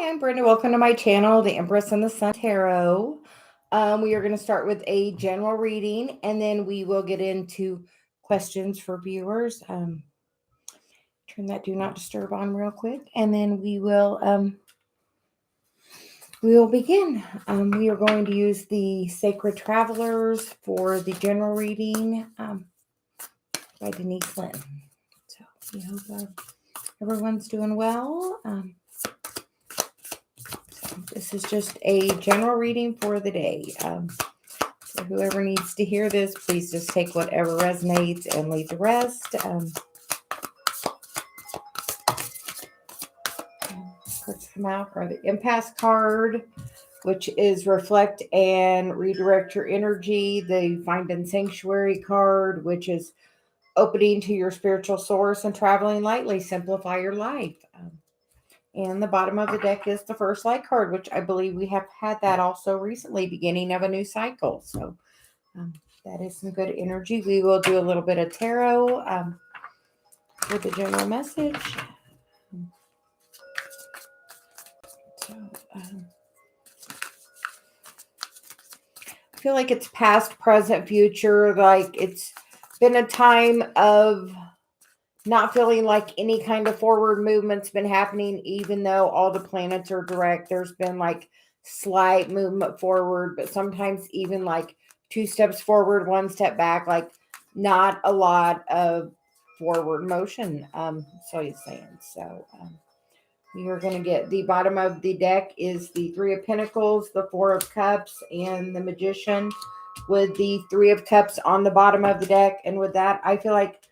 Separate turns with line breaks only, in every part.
Hi, I'm Brenda. Welcome to my channel, the Empress and the Sun Tarot. We are going to start with a general reading, and then we will get into questions for viewers. Turn that do not disturb on real quick, and then we will begin. We are going to use the Sacred Travelers for the general reading by Denise Lynn. So we hope everyone's doing well. This is just a general reading for the day. So whoever needs to hear this, please just take whatever resonates and leave the rest. Cards come out are the Impasse card, which is reflect and redirect your energy. The Find and Sanctuary card, which is opening to your spiritual source and traveling lightly, simplify your life. And the bottom of the deck is the First Light card, which I believe we have had that also recently, beginning of a new cycle. So that is some good energy. We will do a little bit of tarot with the general message. I feel like it's past, present, future. Like it's been a time of not feeling like any kind of forward movement's been happening, even though all the planets are direct. There's been like slight movement forward, but sometimes even like 2 steps forward, 1 step back, like not a lot of forward motion. So he's saying. So we are going to get the bottom of the deck is the 3 of Pentacles, the 4 of Cups, and the Magician, with the 3 of Cups on the bottom of the deck. And with that, I feel like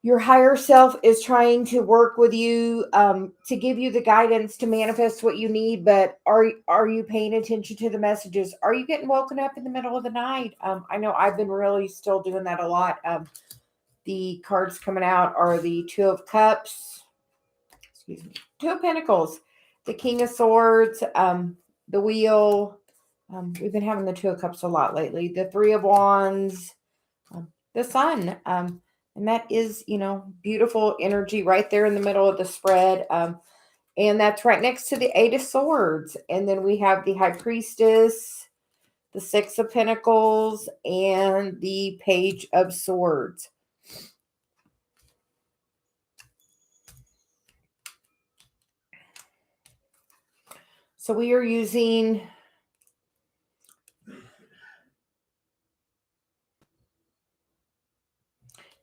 your higher self is trying to work with you to give you the guidance to manifest what you need. But are you paying attention to the messages? Are you getting woken up in the middle of the night? I know I've been really still doing that a lot. The cards coming out are the 2 of Cups, 2 of Pentacles, the King of Swords, the Wheel. We've been having the 2 of Cups a lot lately. The 3 of Wands, the Sun. And that is, beautiful energy right there in the middle of the spread. And that's right next to the 8 of Swords. And then we have the High Priestess, the 6 of Pentacles, and the Page of Swords. So we are using...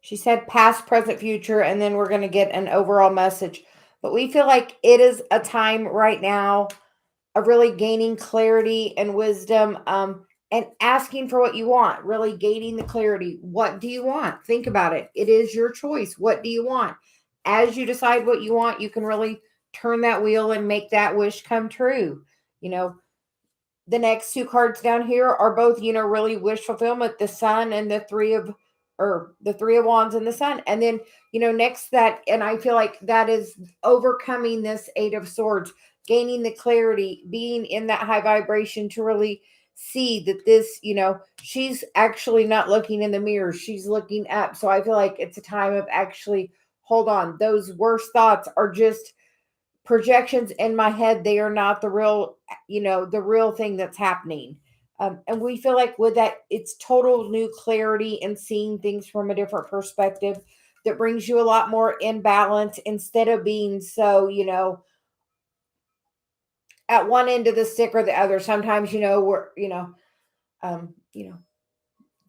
She said past, present, future, and then we're going to get an overall message. But we feel like it is a time right now of really gaining clarity and wisdom and asking for what you want, really gaining the clarity. What do you want? Think about it. It is your choice. What do you want? As you decide what you want, you can really turn that wheel and make that wish come true. The next 2 cards down here are both, really wish fulfillment, the Sun and the 3 of Wands and the Sun. And then, next that, and I feel like that is overcoming this 8 of Swords, gaining the clarity, being in that high vibration to really see that this, she's actually not looking in the mirror. She's looking up. So I feel like it's a time of actually, hold on, those worst thoughts are just projections in my head. They are not the real, the real thing that's happening. And we feel like with that, it's total new clarity and seeing things from a different perspective that brings you a lot more in balance instead of being so, at one end of the stick or the other. Sometimes, we're,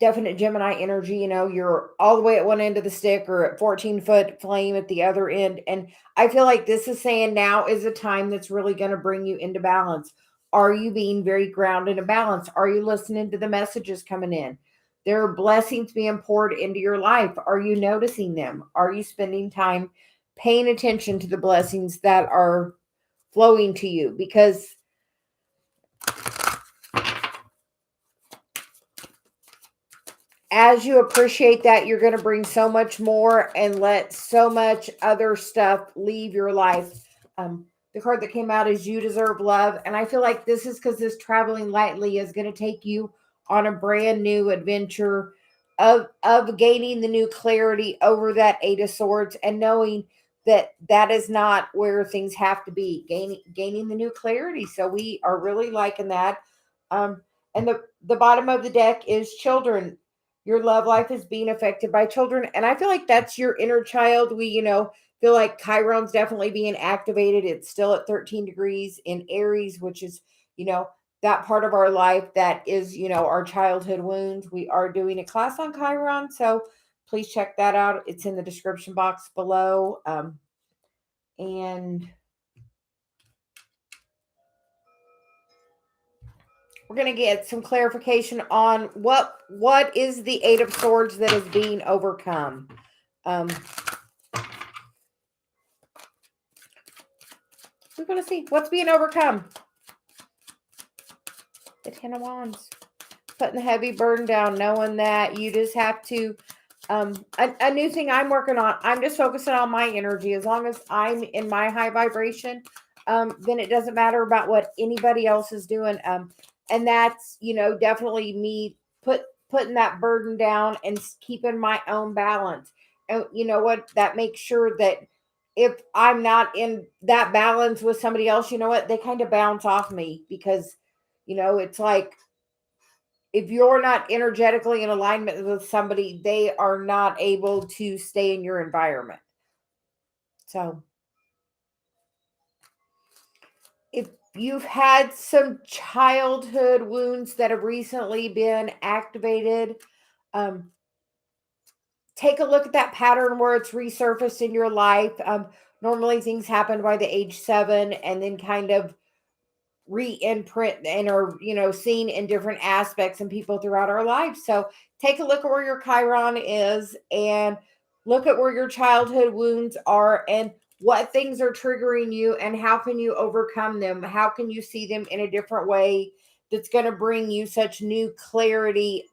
definite Gemini energy, you're all the way at one end of the stick or at 14-foot flame at the other end. And I feel like this is saying now is a time that's really going to bring you into balance. Are you being very grounded and balanced? Are you listening to the messages coming in? There are blessings being poured into your life. Are you noticing them? Are you spending time paying attention to the blessings that are flowing to you? Because as you appreciate that, you're going to bring so much more and let so much other stuff leave your life. The card that came out is You Deserve Love. And I feel like this is because this traveling lightly is going to take you on a brand new adventure of gaining the new clarity over that 8 of Swords and knowing that is not where things have to be, gaining the new clarity. So we are really liking that. And the bottom of the deck is children. Your love life is being affected by children, and I feel like that's your inner child. We feel like Chiron's definitely being activated. It's still at 13 degrees in Aries, which is that part of our life that is our childhood wounds. We are doing a class on Chiron, so please check that out. It's in the description box below. And we're going to get some clarification on what is the Eight of Swords that is being overcome. We're going to see what's being overcome. The Ten of Wands. Putting the heavy burden down, knowing that you just have to, a new thing I'm working on, I'm just focusing on my energy. As long as I'm in my high vibration, then it doesn't matter about what anybody else is doing. And that's, definitely me putting that burden down and keeping my own balance. And you know what? That makes sure that if I'm not in that balance with somebody else, you know what? They kind of bounce off me because, it's like, if you're not energetically in alignment with somebody, they are not able to stay in your environment. So if you've had some childhood wounds that have recently been activated, take a look at that pattern where it's resurfaced in your life. Normally things happen by the age 7 and then kind of re-imprint and are seen in different aspects and people throughout our lives. So take a look at where your Chiron is and look at where your childhood wounds are and what things are triggering you and how can you overcome them. How can you see them in a different way that's going to bring you such new clarity,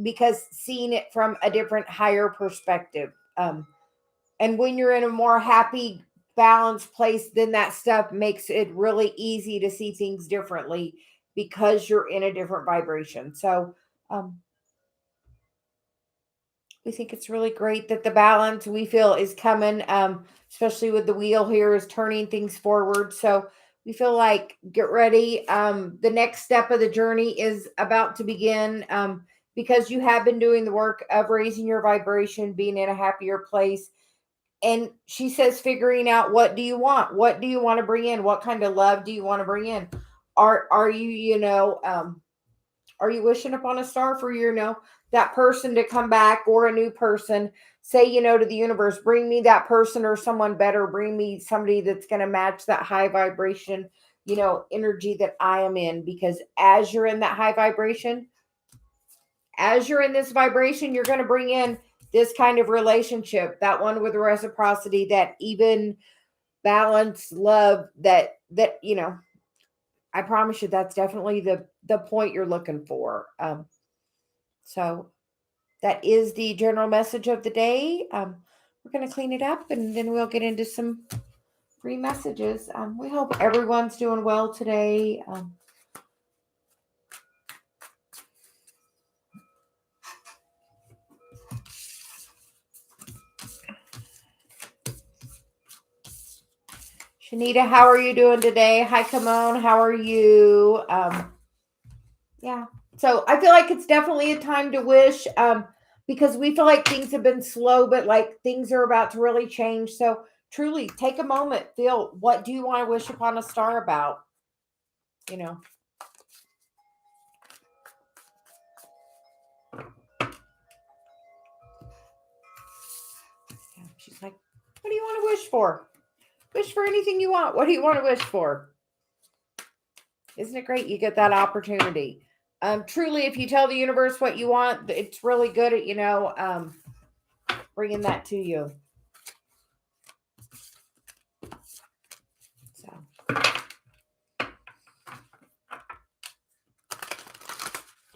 because seeing it from a different higher perspective, and when you're in a more happy, balanced place, then that stuff makes it really easy to see things differently because you're in a different vibration. So we think it's really great that the balance we feel is coming, especially with the wheel here is turning things forward. So we feel like get ready. The next step of the journey is about to begin, because you have been doing the work of raising your vibration, being in a happier place. And she says, figuring out what do you want? What do you want to bring in? What kind of love do you want to bring in? Are you, are you wishing upon a star for that person to come back or a new person? Say, to the universe, bring me that person or someone better. Bring me somebody that's going to match that high vibration, energy that I am in. Because as you're in that high vibration, as you're in this vibration, you're going to bring in this kind of relationship, that one with reciprocity, that even balanced love that I promise you that's definitely the point you're looking for. So that is the general message of the day. We're going to clean it up and then we'll get into some free messages. We hope everyone's doing well today. Shanita, how are you doing today? Hi, Kimon, how are you? Yeah. So I feel like it's definitely a time to wish, because we feel like things have been slow, but like things are about to really change. So truly take a moment, feel, what do you want to wish upon a star about? She's like, what do you want to wish for? Wish for anything you want. What do you want to wish for? Isn't it great? You get that opportunity. Truly, if you tell the universe what you want, it's really good at, bringing that to you. So,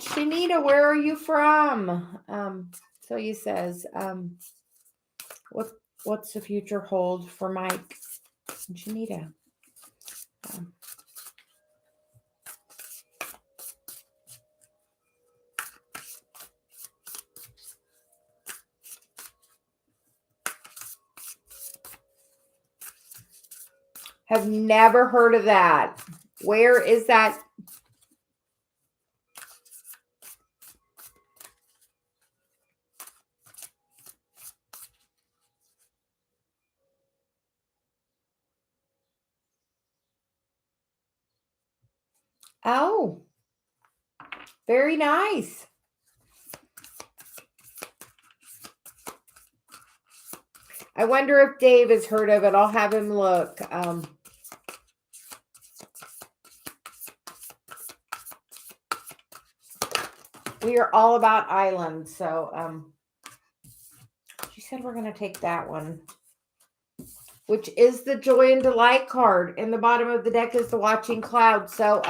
Shanita, where are you from? Celia says, what's the future hold for Mike and Shanita? Have never heard of that. Where is that? Oh, very nice. I wonder if Dave has heard of it. I'll have him look. We are all about islands. So she said we're going to take that one, which is the Joy and Delight card. In the bottom of the deck is the Watching Cloud. So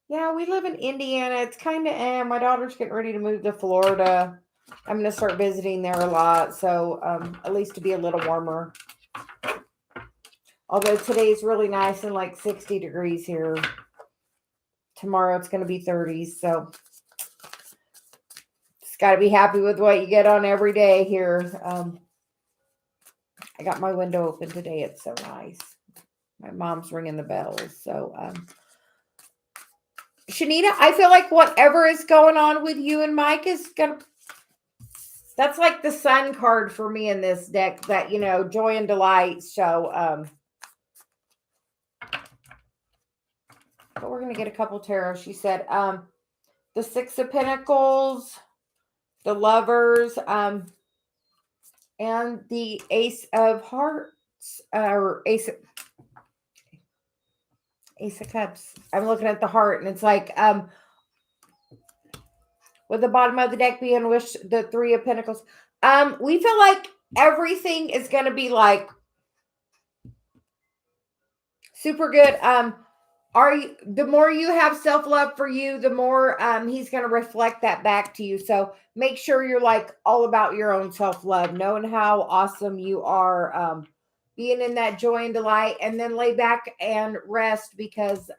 yeah, we live in Indiana. It's kind of, my daughter's getting ready to move to Florida. I'm going to start visiting there a lot. So at least to be a little warmer. Although today's really nice and like 60 degrees here. Tomorrow it's going to be 30s. So just got to be happy with what you get on every day here. I got my window open today. It's so nice. My mom's ringing the bells. So Shanita, I feel like whatever is going on with you and Mike is going to, that's like the sun card for me in this deck, that, you know, Joy and Delight. So, but we're going to get a couple tarot. She said, the Six of Pentacles, the Lovers, and the Ace of Hearts, or Ace of Cups. I'm looking at the heart, and it's like, with the bottom of the deck being the Three of Pentacles. We feel like everything is going to be like super good. The more you have self-love for you, the more he's going to reflect that back to you. So make sure you're like all about your own self-love, knowing how awesome you are, being in that joy and delight, and then lay back and rest, because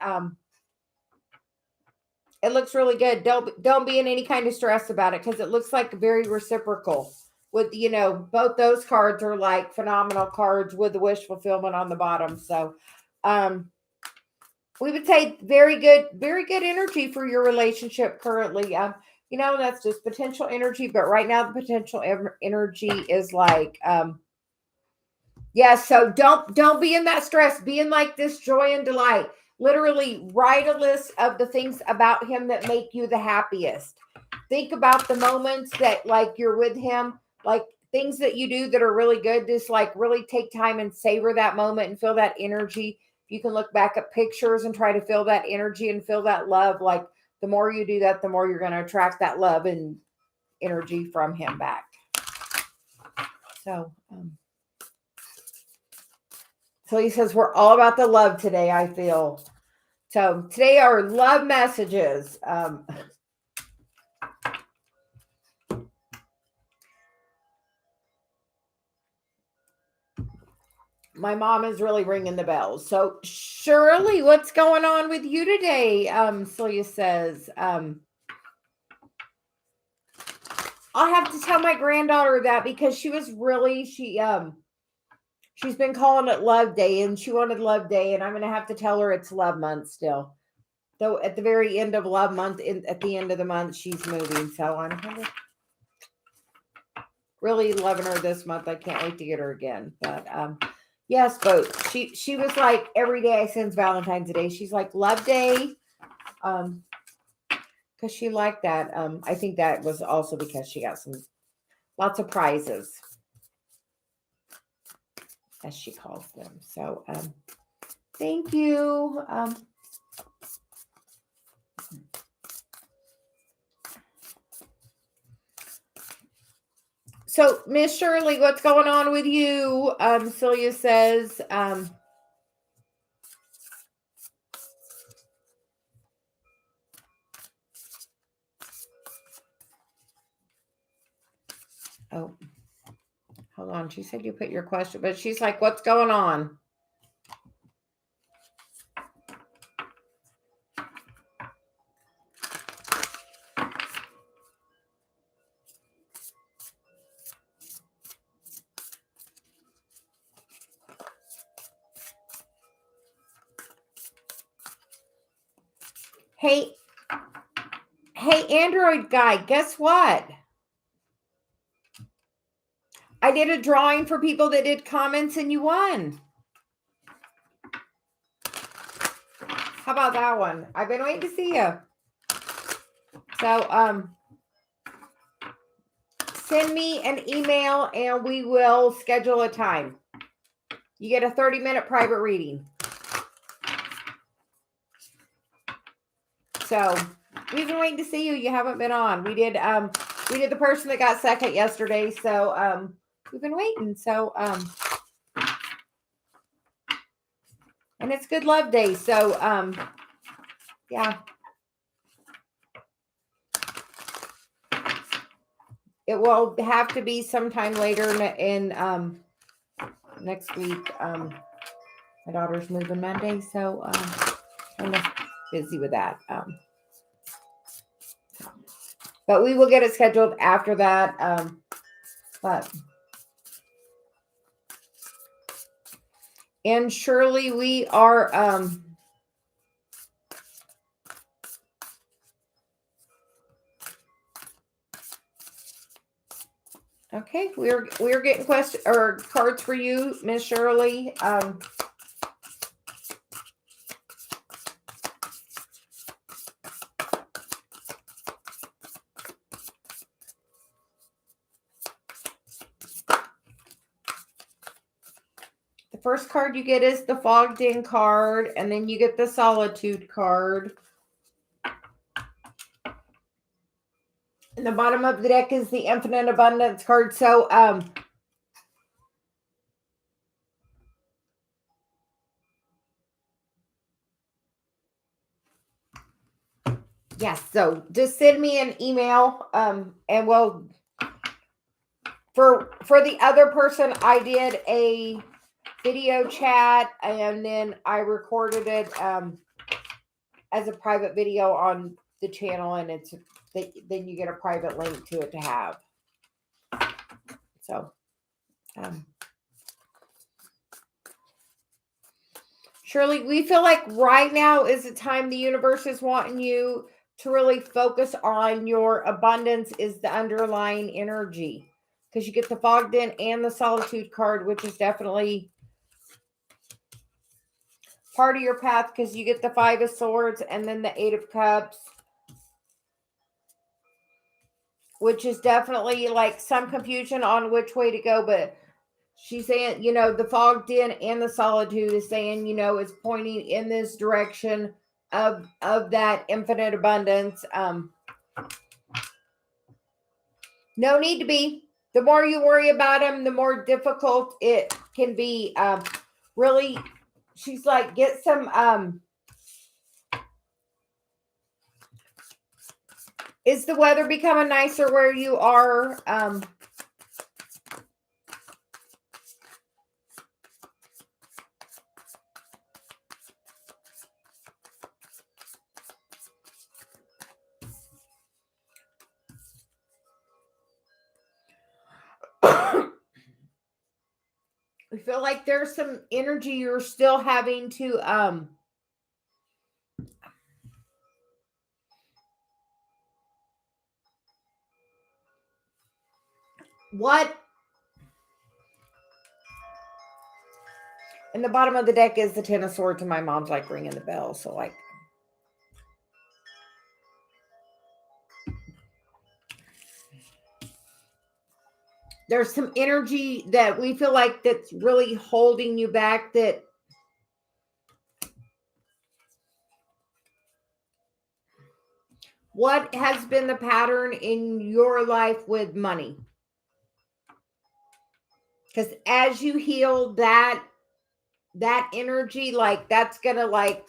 it looks really good. Don't be in any kind of stress about it, because it looks like very reciprocal. With, you know, both those cards are like phenomenal cards with the wish fulfillment on the bottom. So we would say very good energy for your relationship currently. You know, that's just potential energy, but right now the potential energy is like, yeah, so don't be in that stress. Be in like this joy and delight. Literally write a list of the things about him that make you the happiest. Think about the moments that like you're with him, like things that you do that are really good. Just like really take time and savor that moment and feel that energy. You can look back at pictures and try to feel that energy and feel that love. Like the more you do that, the more you're going to attract that love and energy from him back. So, so he says, we're all about the love today, I feel. So today are love messages. My mom is really ringing the bells. So Shirley, what's going on with you today? Celia says, I'll have to tell my granddaughter that, because she was really, she's been calling it Love Day, and she wanted Love Day, and I'm going to have to tell her it's Love Month still. Though at the very end of Love Month, at the end of the month, she's moving. So I'm really loving her this month. I can't wait to get her again. But yes, but she was like, every day since Valentine's Day, she's like, Love Day. Because she liked that. I think that was also because she got lots of prizes, as she calls them. So thank you. So Miss Shirley, what's going on with you? Celia says, oh, hold on. She said you put your question, but she's like, what's going on? Hey, Android guy, guess what? I did a drawing for people that did comments and you won. How about that one? I've been waiting to see you. So, send me an email and we will schedule a time. You get a 30-minute private reading. So, we've been waiting to see you. You haven't been on. We did the person that got second yesterday. So, we've been waiting. So, and it's Good Love Day. So, yeah. It will have to be sometime later in next week. My daughter's moving Monday, so I'm busy with that. But we will get it scheduled after that. And surely we are okay, we're getting cards for you, Miss Shirley. The first card you get is the Fogged In card, and then you get the Solitude card. And the bottom of the deck is the Infinite Abundance card. So, yes, so just send me an email, and we'll, for the other person, I did a video chat, and then I recorded it, as a private video on the channel, and then you get a private link to it to have. So, Shirley, we feel like right now is the time the universe is wanting you to really focus on your abundance is the underlying energy. Because you get the Fogged In and the Solitude card, which is definitely part of your path, because you get the Five of Swords and then the Eight of Cups, which is definitely like some confusion on which way to go. But she's saying, the Fogged In and the Solitude is saying, is pointing in this direction of that infinite abundance. No need to be. The more you worry about them, the more difficult it can be. Really, she's like, get some, is the weather becoming nicer where you are? I feel like there's some energy you're still having to, what? And the bottom of the deck is the Ten of Swords, and my mom's like ringing the bell. So, like, there's some energy that we feel like that's really holding you back. That what has been the pattern in your life with money? Because as you heal that energy, like, that's gonna like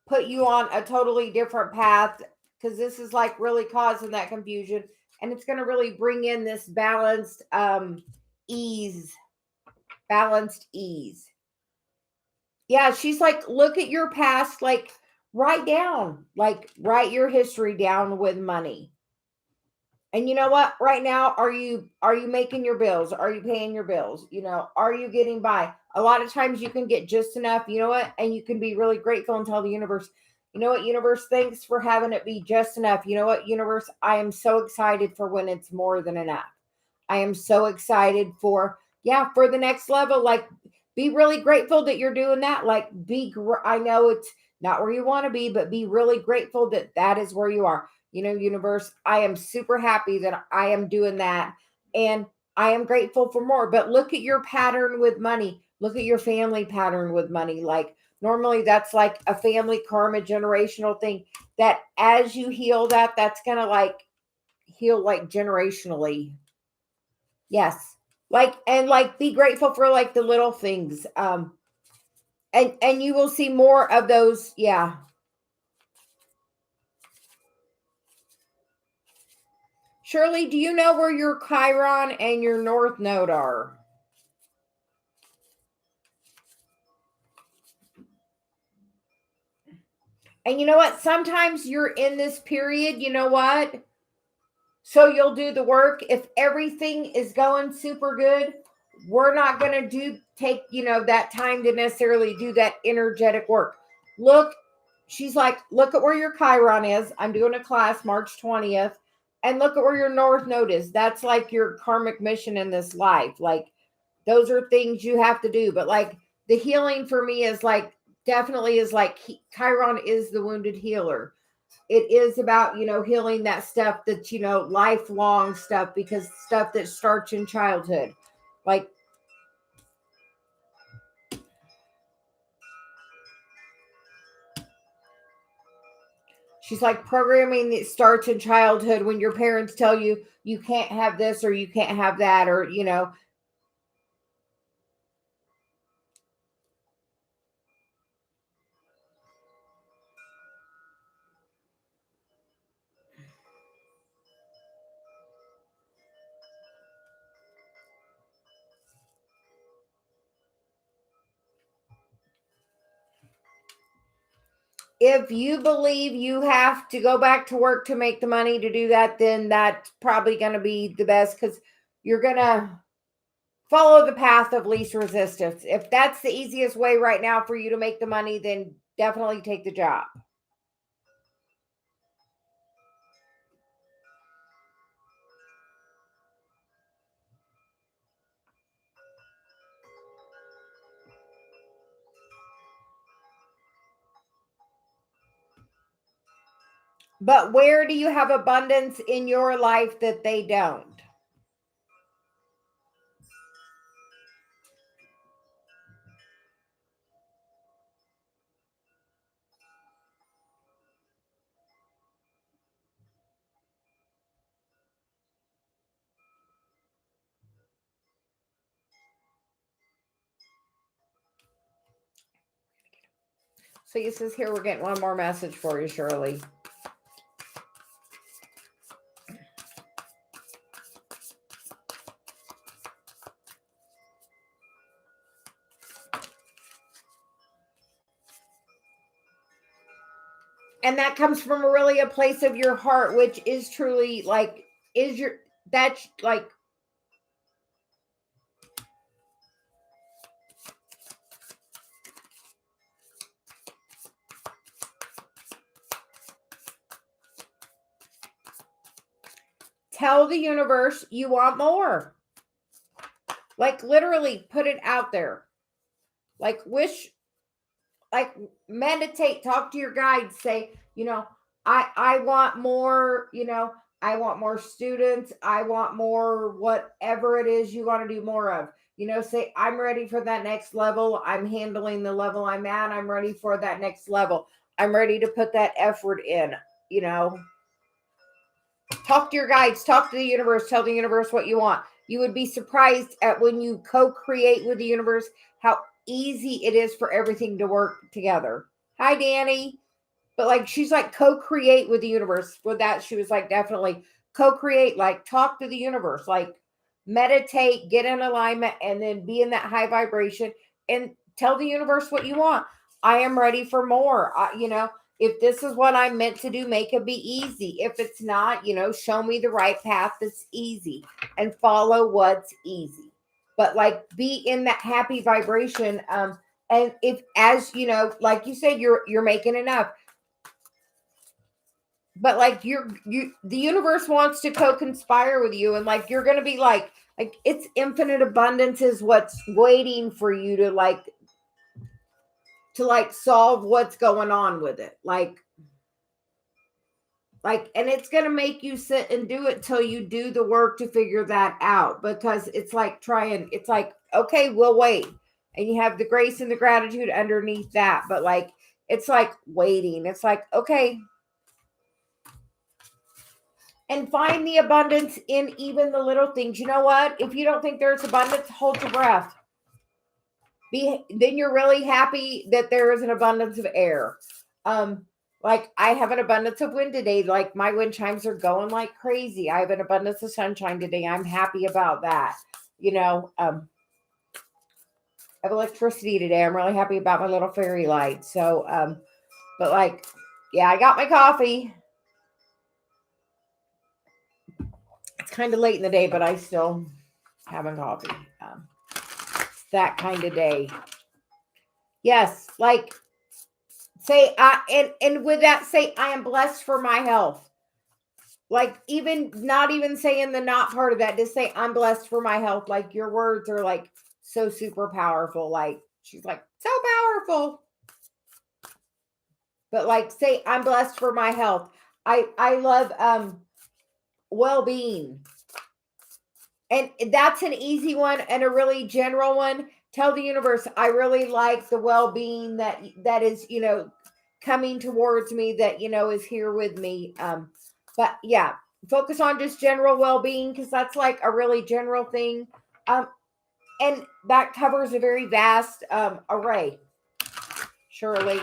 put you on a totally different path, because this is like really causing that confusion, and it's gonna really bring in this balanced ease. Yeah, she's like, look at your past, like write your history down with money. And you know what? Right now, are you making your bills? Are you paying your bills? Are you getting by? A lot of times you can get just enough, you know what? And you can be really grateful and tell the universe, You know what, universe? Thanks for having it be just enough. You know what, universe? I am so excited for when it's more than enough. I am so excited for, yeah, for the next level. Like, be really grateful that you're doing that. Like, I know it's not where you want to be, but be really grateful that that is where you are. You know, universe, I am super happy that I am doing that. And I am grateful for more. But look at your pattern with money. Look at your family pattern with money. Like, normally that's like a family karma generational thing that as you heal that, that's going to like heal like generationally. Yes. Like, and like be grateful for like the little things. And you will see more of those. Yeah. Shirley, do you know where your Chiron and your North Node are? And you know what? Sometimes you're in this period, you know what? So you'll do the work. If everything is going super good, we're not going to take, that time to necessarily do that energetic work. Look, she's like, look at where your Chiron is. I'm doing a class March 20th. And look at where your North Node is. That's like your karmic mission in this life. Like, those are things you have to do. But like, the healing for me is like, definitely is like, Chiron is the wounded healer. It is about, healing that stuff that's, lifelong stuff, because stuff that starts in childhood. Like, she's like, programming that starts in childhood when your parents tell you you can't have this or you can't have that, or, if you believe you have to go back to work to make the money to do that, then that's probably going to be the best, because you're going to follow the path of least resistance. If that's the easiest way right now for you to make the money, then definitely take the job. But where do you have abundance in your life that they don't? So he says here, we're getting one more message for you, Shirley. And that comes from really a place of your heart, which is truly like, that's like, tell the universe you want more. Like, literally put it out there. Like, like, meditate, talk to your guides, say, I want more, I want more students, I want more, whatever it is you want to do more of. Say, I'm ready for that next level. I'm handling the level I'm at. I'm ready for that next level. I'm ready to put that effort in. Talk to your guides, talk to the universe, tell the universe what you want. You would be surprised at when you co-create with the universe how easy it is for everything to work together. Hi, Danny. But like, she's like, co-create with the universe. With that, she was like, definitely co-create, like talk to the universe, like meditate, get in alignment, and then be in that high vibration and tell the universe what you want. I am ready for more. If this is what I'm meant to do, make it be easy. If it's not, show me the right path that's easy and follow what's easy. But like, be in that happy vibration. And if, as like you said, you're making enough. but like the universe wants to co-conspire with you, and like you're gonna be like it's infinite abundance is what's waiting for you to solve what's going on with it. And it's going to make you sit and do it till you do the work to figure that out, because it's like it's like, okay, we'll wait. And you have the grace and the gratitude underneath that. But like, it's like waiting. It's like, okay. And find the abundance in even the little things. You know what? If you don't think there's abundance, hold your breath. Then you're really happy that there is an abundance of air. Like I have an abundance of wind today. Like my wind chimes are going like crazy. I have an abundance of sunshine today. I'm happy about that. I have electricity today. I'm really happy about my little fairy light. So, but like, yeah, I got my coffee. It's kind of late in the day, but I still having coffee. It's that kind of day. Yes, like say and with that say I am blessed for my health. Like even not even saying the not part of that, just say I'm blessed for my health. Like your words are like so super powerful. Like she's like so powerful. But like say I'm blessed for my health. I love well-being. And that's an easy one and a really general one. Tell the universe I really like the well-being that is, coming towards me, that is here with me. But yeah, focus on just general well-being, because that's like a really general thing. And that covers a very vast array, surely.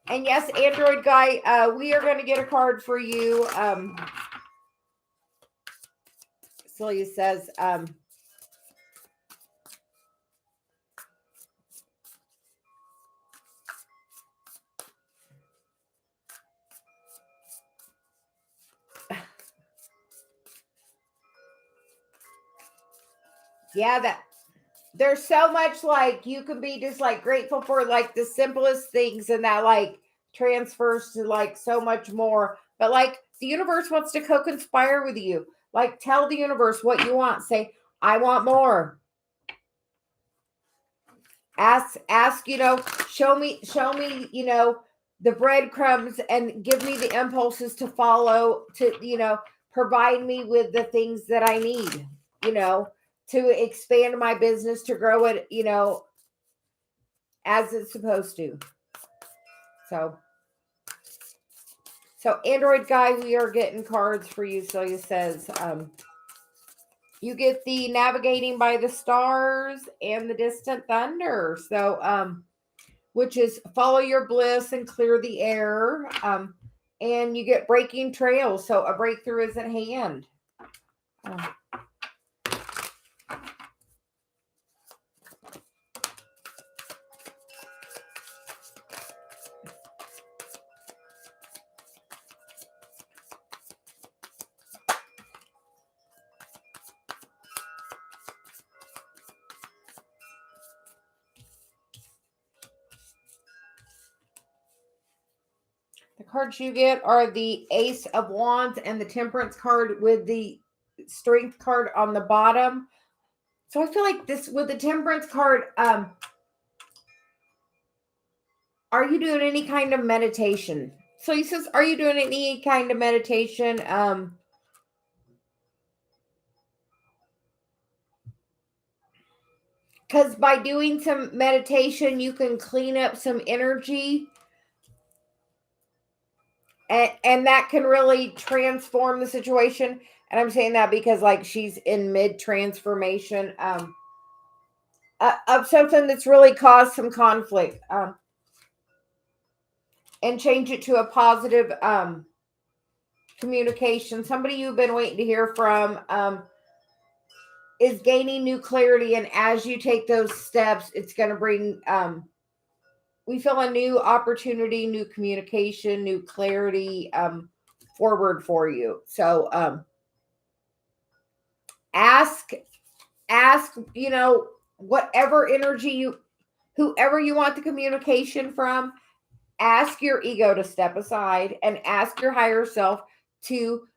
And yes, Android guy, we are going to get a card for you. Celia says, yeah, that there's so much like you can be just like grateful for like the simplest things, and that like transfers to like so much more. But like the universe wants to co-conspire with you. Like tell the universe what you want. Say, I want more. Ask, show me, the breadcrumbs, and give me the impulses to follow, to, provide me with the things that I need, to expand my business, to grow it, as it's supposed to. So Android guy, we are getting cards for you. Celia says, you get the navigating by the stars and the distant thunder. So, which is follow your bliss and clear the air. And you get breaking trails. So a breakthrough is at hand. The cards you get are the Ace of Wands and the Temperance card with the Strength card on the bottom. So I feel like this with the Temperance card, are you doing any kind of meditation? So he says, are you doing any kind of meditation? Because by doing some meditation, you can clean up some energy. And that can really transform the situation. And I'm saying that because like she's in mid transformation of something that's really caused some conflict, and change it to a positive communication. Somebody you've been waiting to hear from is gaining new clarity. And as you take those steps, it's going to bring, we feel a new opportunity, new communication, new clarity forward for you. So ask, whatever energy whoever you want the communication from, ask your ego to step aside and ask your higher self to,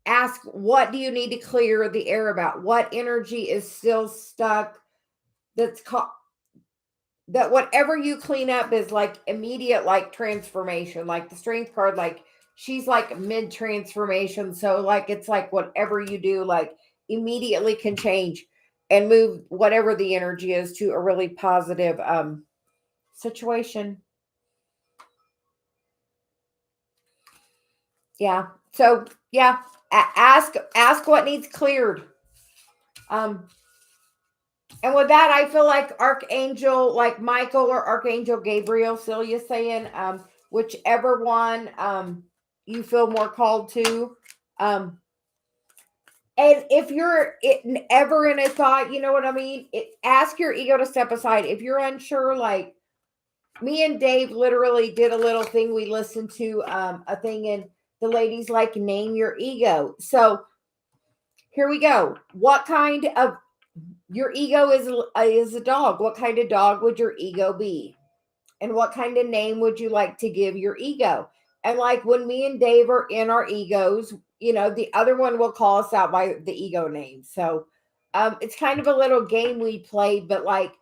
ask, what do you need to clear the air about? What energy is still stuck? That whatever you clean up is like immediate, like transformation, like the strength card, like she's like mid transformation. So like, it's like whatever you do, like immediately can change and move whatever the energy is to a really positive situation. Yeah. So yeah, ask what needs cleared. And with that, I feel like Archangel, like Michael or Archangel Gabriel, Celia saying, whichever one you feel more called to. And if you're ever in a thought, you know what I mean? Ask your ego to step aside. If you're unsure, like me and Dave literally did a little thing. We listened to a thing, and the lady's like, name your ego. So here we go. What kind of your ego is a dog. What kind of dog would your ego be? And what kind of name would you like to give your ego? And like when me and Dave are in our egos, the other one will call us out by the ego name. So it's kind of a little game we play, but like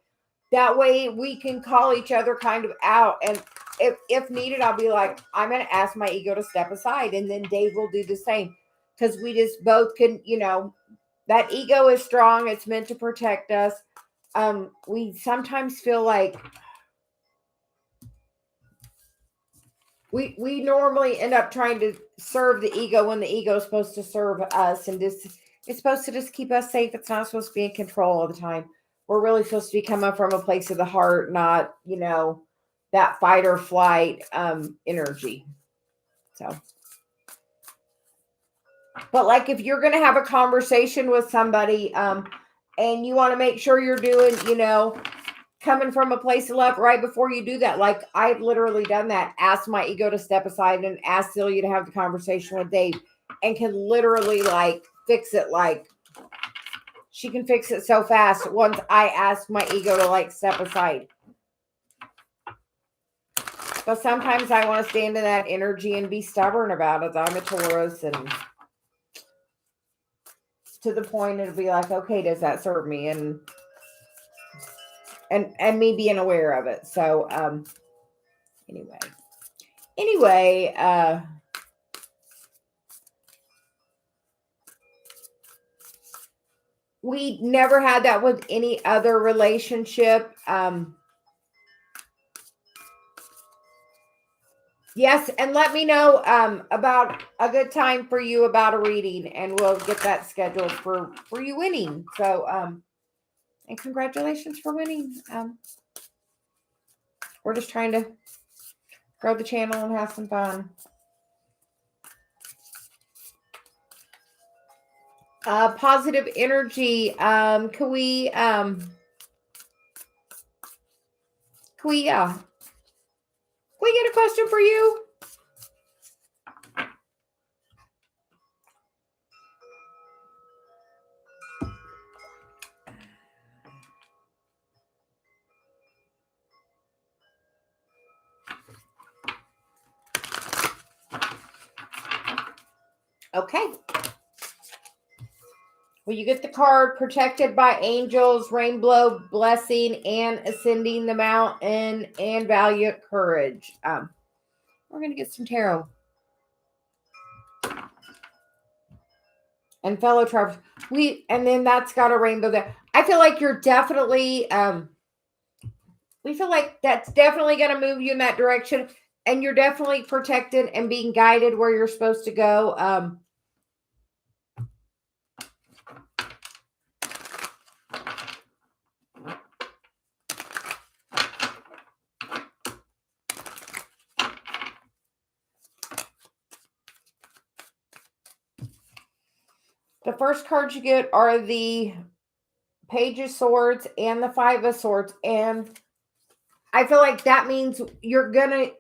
that way we can call each other kind of out. And if needed, I'll be like, I'm going to ask my ego to step aside. And then Dave will do the same, because we just both can, that ego is strong. It's meant to protect us. We sometimes feel like we normally end up trying to serve the ego when the ego is supposed to serve us, and it's supposed to just keep us safe. It's not supposed to be in control all the time. We're really supposed to be coming from a place of the heart, not, that fight or flight energy. So, but like if you're going to have a conversation with somebody and you want to make sure you're doing, coming from a place of love right before you do that. Like I've literally done that. Asked my ego to step aside and asked Celia to have the conversation with Dave, and can literally like fix it. Like she can fix it so fast once I ask my ego to like step aside. But sometimes I want to stand in that energy and be stubborn about it. I'm a Taurus, and to the point it'll be like, okay, does that serve me? And me being aware of it. So anyway, we never had that with any other relationship. Yes, and let me know about a good time for you about a reading, and we'll get that scheduled for you winning. So and congratulations for winning. We're just trying to grow the channel and have some fun. Positive energy. Can we get a question for you? Okay. Well, you get the card protected by angels, rainbow blessing, and ascending the mountain, and valiant courage. We're going to get some tarot. And fellow travelers. And then that's got a rainbow there. I feel like you're definitely, we feel like that's definitely going to move you in that direction. And you're definitely protected and being guided where you're supposed to go. The first cards you get are the Page of Swords and the Five of Swords. And I feel like that means you're going to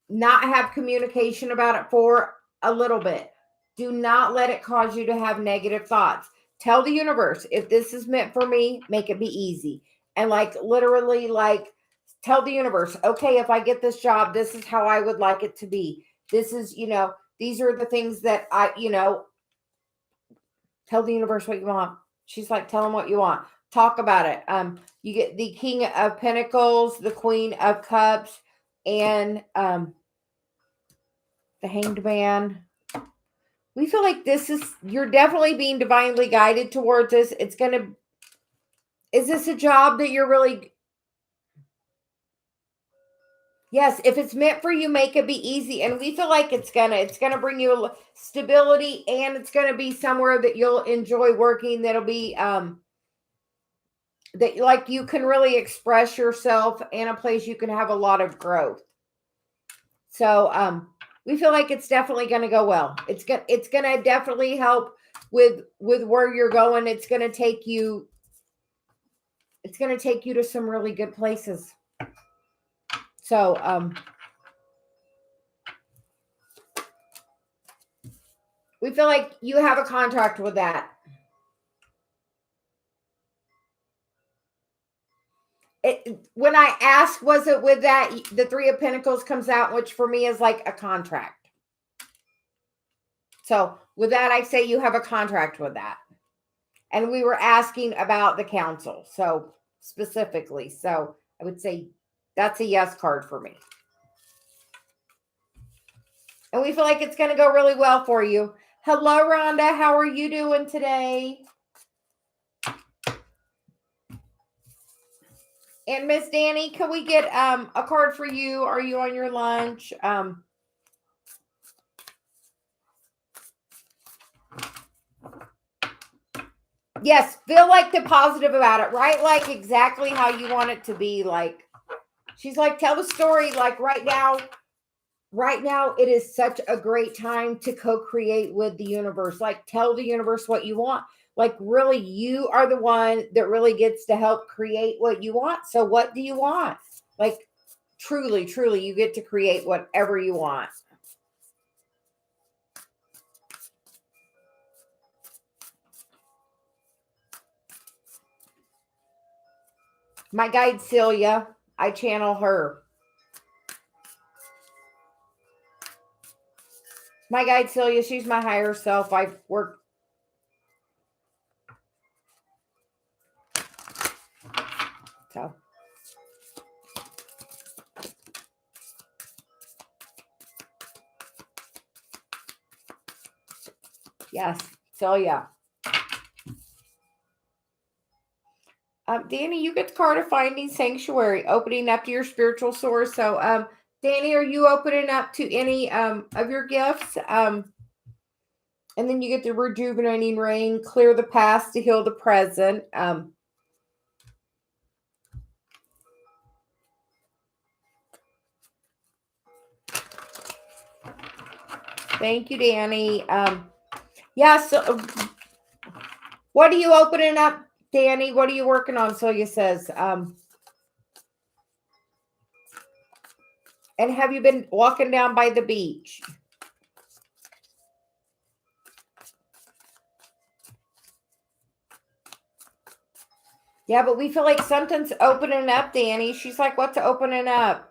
not have communication about it for a little bit. Do not let it cause you to have negative thoughts. Tell the universe, if this is meant for me, make it be easy. And like literally like tell the universe, okay, if I get this job, this is how I would like it to be. This is, these are the things that tell the universe what you want. She's like, tell them what you want. Talk about it. You get the King of Pentacles, the Queen of Cups, and the Hanged Man. We feel like you're definitely being divinely guided towards this. Is this a job that you're really, yes, if it's meant for you, make it be easy. And we feel like it's gonna bring you stability, and it's gonna be somewhere that you'll enjoy working. That'll be, that like you can really express yourself, and a place you can have a lot of growth. So, we feel like it's definitely going to go well. It's going to definitely help with where you're going. It's going to take you to some really good places. So, we feel like you have a contract with that. When I asked, was it with that, the Three of Pentacles comes out, which for me is like a contract. So with that, I say you have a contract with that. And we were asking about the council. So specifically, so I would say that's a yes card for me. And we feel like it's going to go really well for you. Hello, Rhonda. How are you doing today? And Miss Danny, can we get a card for you? Are you on your lunch? Yes, feel like the positive about it, right? Like exactly how you want it to be. Like, she's like, tell the story. Like right now, it is such a great time to co-create with the universe. Like, tell the universe what you want. Like, really, you are the one that really gets to help create what you want. So what do you want? Like, truly, truly, you get to create whatever you want. My guide, Celia, I channel her. My guide, Celia, she's my higher self. I've worked. So. Yes, Celia. Danny, you get the card of Finding Sanctuary, opening up to your spiritual source. So, Danny, are you opening up to any of your gifts? And then you get the Rejuvenating Rain, clear the past to heal the present. Thank you, Danny. Yeah, so what are you opening up, Danny? What are you working on? Celia says. And have you been walking down by the beach? Yeah, but we feel like something's opening up, Danny. She's like, what's opening up?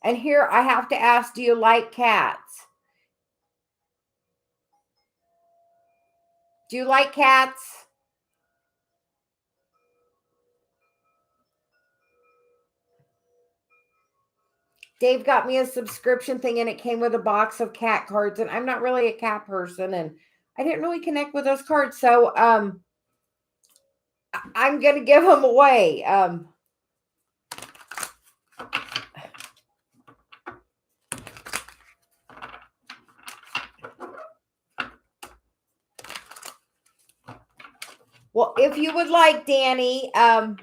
And here I have to ask, do you like cats? Do you like cats? Dave got me a subscription thing, and it came with a box of cat cards, and I'm not really a cat person, and I didn't really connect with those cards. So I'm going to give them away. Well, if you would like, Danny, I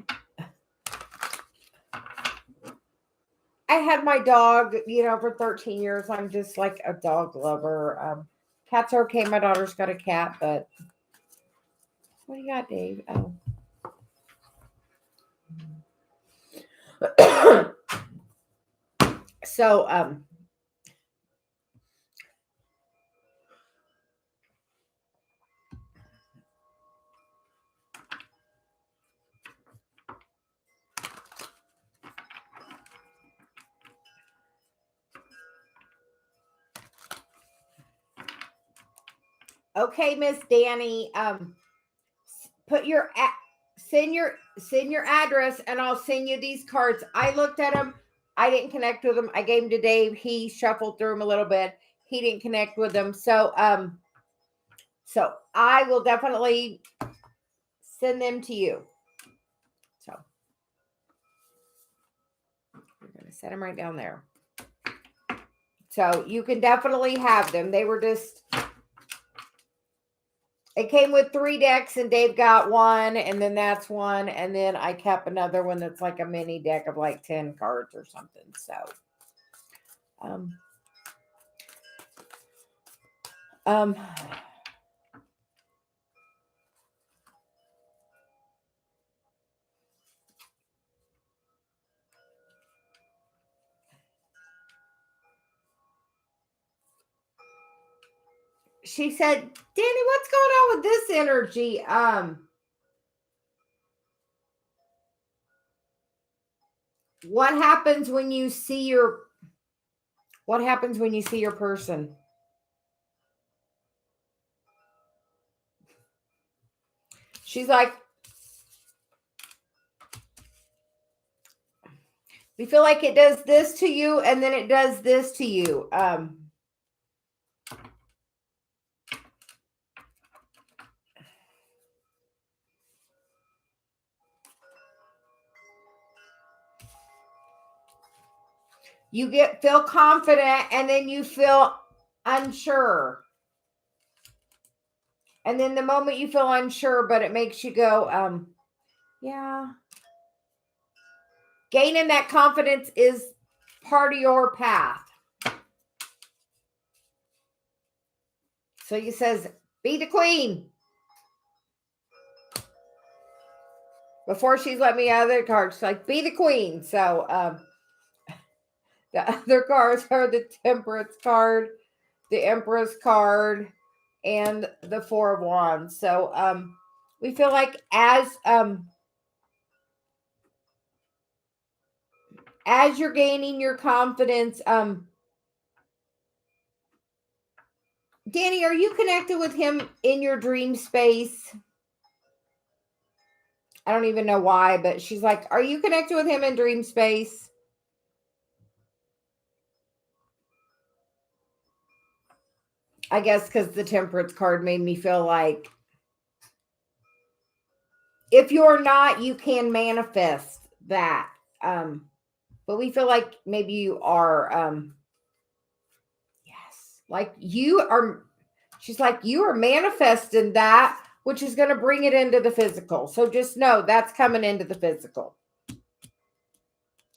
had my dog, for 13 years. I'm just like a dog lover. Cats are okay. My daughter's got a cat, but what do you got, Dave? Oh. So, Okay, Miss Danny. Put your send your address, and I'll send you these cards. I looked at them. I didn't connect with them. I gave them to Dave. He shuffled through them a little bit. He didn't connect with them. So I will definitely send them to you. So we're going to set them right down there. So you can definitely have them. They were just, it came with 3 decks, and Dave got one, and then that's one. And then I kept another one that's like a mini deck of like 10 cards or something. So, she said, Danny, what's going on with this energy? What happens when you see your person? She's like, we feel like it does this to you, and then it does this to you. You feel confident, and then you feel unsure. And then the moment you feel unsure, but it makes you go, yeah. Gaining that confidence is part of your path. So he says, be the queen. Before she's let me out of the card, she's like, be the queen. So the other cards are the Temperance card, the Empress card, and the 4 of Wands. So we feel like as you're gaining your confidence, Danny, are you connected with him in your dream space? I don't even know why, but she's like, are you connected with him in dream space? I guess because the Temperance card made me feel like if you're not, you can manifest that. But we feel like maybe you are. Yes, like you are. She's like, you are manifesting that, which is going to bring it into the physical. So just know that's coming into the physical.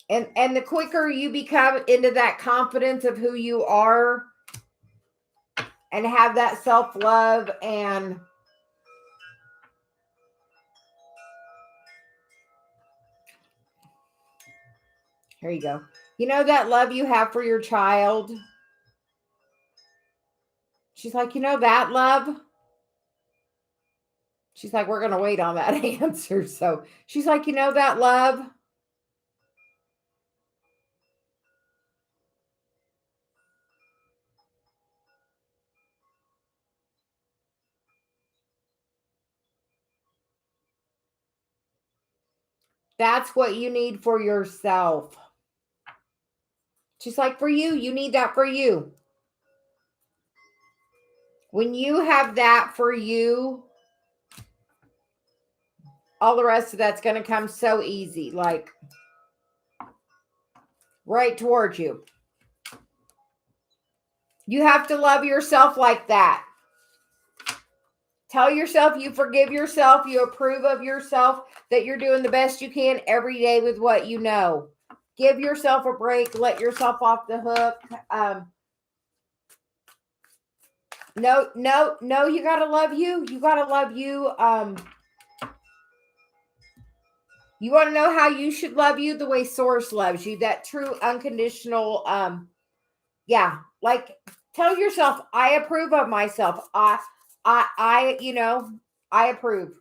And the quicker you become into that confidence of who you are and have that self-love, and here you go. You know that love you have for your child? She's like, you know that love? She's like, we're going to wait on that answer. So she's like, you know that love? That's what you need for yourself. She's like, for you, you need that for you. When you have that for you, all the rest of that's going to come so easy, like right towards you. You have to love yourself like that. Tell yourself you forgive yourself, you approve of yourself, that you're doing the best you can every day with what you know. Give yourself a break. Let yourself off the hook. No, you got to love you. You got to love you. You want to know how you should love you? The way Source loves you. That true unconditional, yeah. Like, tell yourself, I approve of myself. I approve.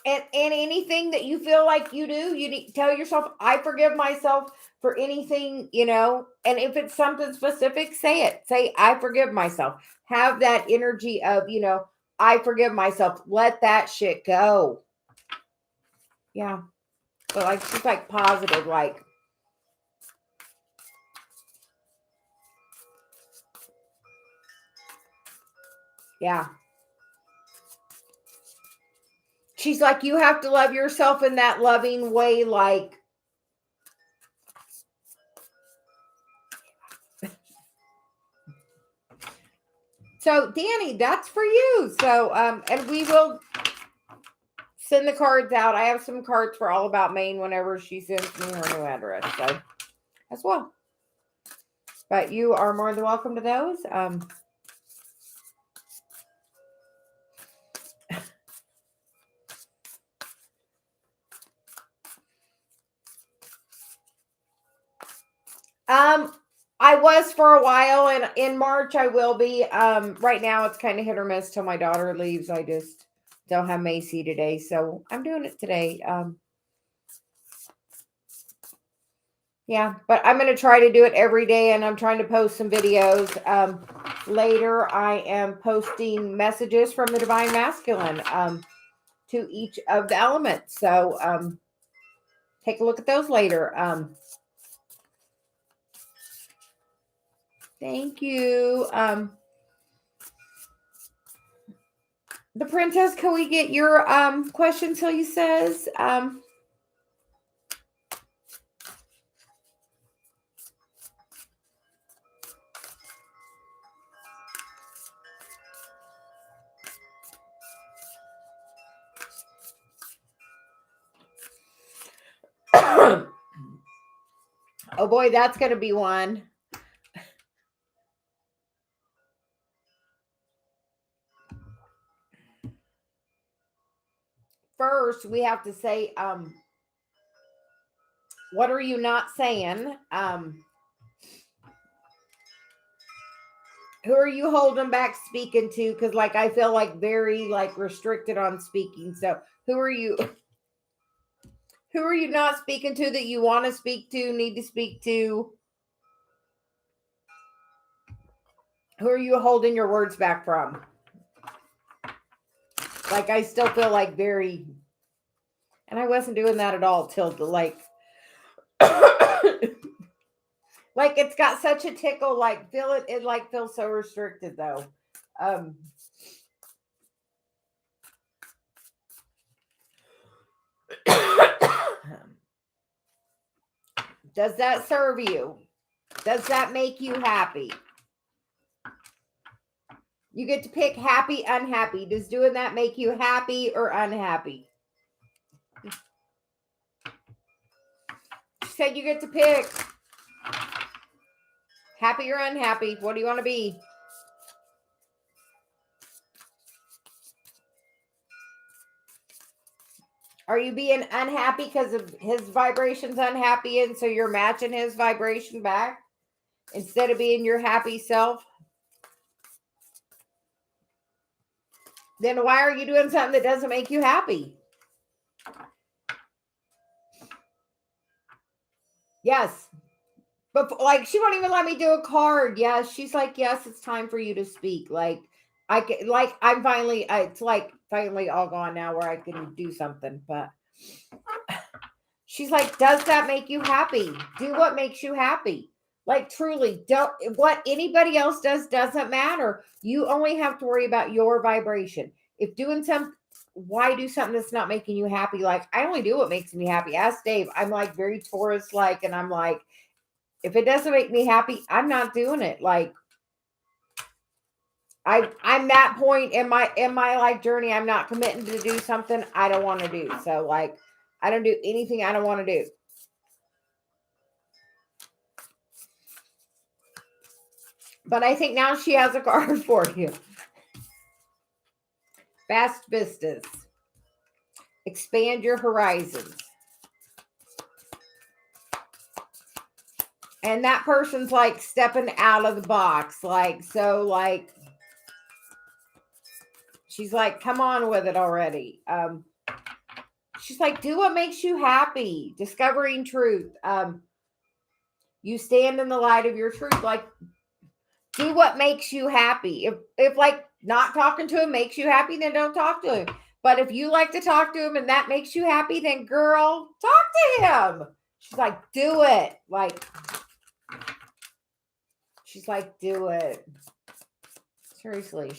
And anything that you feel like you do, you need tell yourself, I forgive myself for anything, and if it's something specific, say it. Say, I forgive myself. Have that energy of, I forgive myself. Let that shit go. Yeah. But like, she's like positive, like, yeah. She's like, you have to love yourself in that loving way, like, so Danny, that's for you. So, and we will send the cards out. I have some cards for All About Maine whenever she sends me her new address. So, as well. But you are more than welcome to those. I was for a while, and in March I will be. Right now it's kind of hit or miss till my daughter leaves. I just don't have Macy today, so I'm doing it today. Yeah, but I'm going to try to do it every day, and I'm trying to post some videos. Later, I am posting messages from the Divine Masculine to each of the elements. So take a look at those later. Thank you. The princess, can we get your question? Celia says. Oh boy, that's going to be one. First, we have to say, what are you not saying? Who are you holding back speaking to? Because like I feel like very like restricted on speaking. So who are you not speaking to that you want to speak to, need to speak to? Who are you holding your words back from? Like I still feel like very, and I wasn't doing that at all till the like like it's got such a tickle, like feel it like feels so restricted though. Does that serve you? Does that make you happy? You get to pick happy, unhappy. Does doing that make you happy or unhappy? She said you get to pick happy or unhappy. What do you want to be? Are you being unhappy because of his vibration's unhappy and so you're matching his vibration back instead of being your happy self? Then why are you doing something that doesn't make you happy? Yes. But like she won't even let me do a card. Yes. She's like, yes, it's time for you to speak. Like I'm finally it's like finally all gone now where I can do something. But she's like, does that make you happy? Do what makes you happy. Like truly, don't what anybody else does doesn't matter. You only have to worry about your vibration. If doing something, why do something that's not making you happy? Like I only do what makes me happy. Ask Dave. I'm like very Taurus like, and I'm like, if it doesn't make me happy, I'm not doing it. Like I'm that point in my life journey. I'm not committing to do something I don't want to do. So like I don't do anything I don't want to do. But I think now she has a card for you. Vast vistas. Expand your horizons. And that person's like stepping out of the box. Like, so like, she's like, come on with it already. She's like, do what makes you happy. Discovering truth. You stand in the light of your truth. Like, do what makes you happy. If like not talking to him makes you happy, then don't talk to him. But if you like to talk to him and that makes you happy, then girl, talk to him. She's like, do it. Like, she's like, do it. Seriously.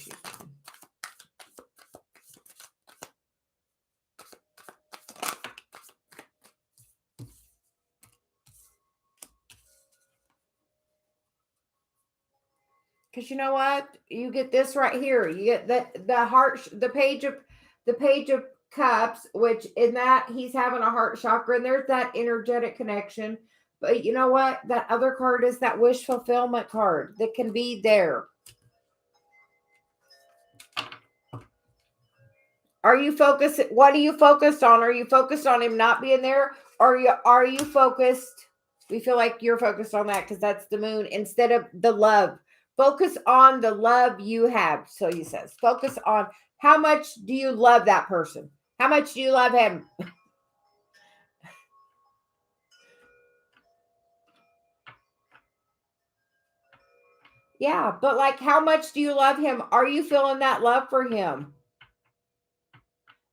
Because you know what? You get this right here. You get the heart, the page of cups, which in that he's having a heart chakra, and there's that energetic connection. But you know what? That other card is that wish fulfillment card that can be there. Are you focused? What are you focused on? Are you focused on him not being there? Or are you focused? We feel like you're focused on that because that's the moon instead of the love. Focus on the love you have. So he says, focus on how much do you love that person? How much do you love him? Yeah, but like, how much do you love him? Are you feeling that love for him?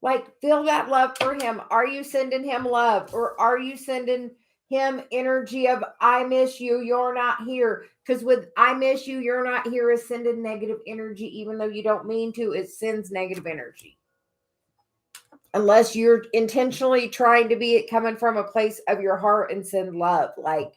Like, feel that love for him. Are you sending him love? Or are you sending him energy of, I miss you, you're not here? Because with I miss you, you're not here is sending negative energy, even though you don't mean to, it sends negative energy. Unless you're intentionally trying to be it coming from a place of your heart and send love. Like,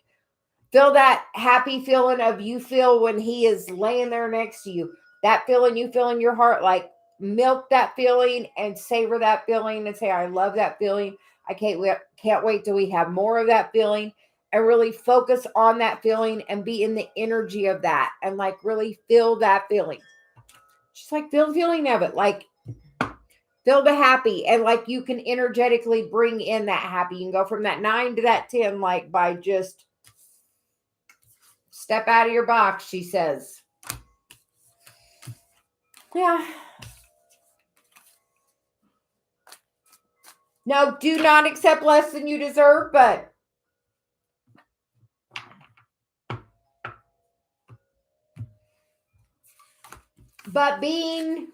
feel that happy feeling of you feel when he is laying there next to you. That feeling you feel in your heart, like milk that feeling and savor that feeling and say, I love that feeling. I can't wait till we have more of that feeling, and really focus on that feeling and be in the energy of that and like really feel that feeling. Just like feel the feeling of it. Like feel the happy, and like you can energetically bring in that happy. You can go from that 9 to that 10, like by just step out of your box, she says. Yeah. No, do not accept less than you deserve, but being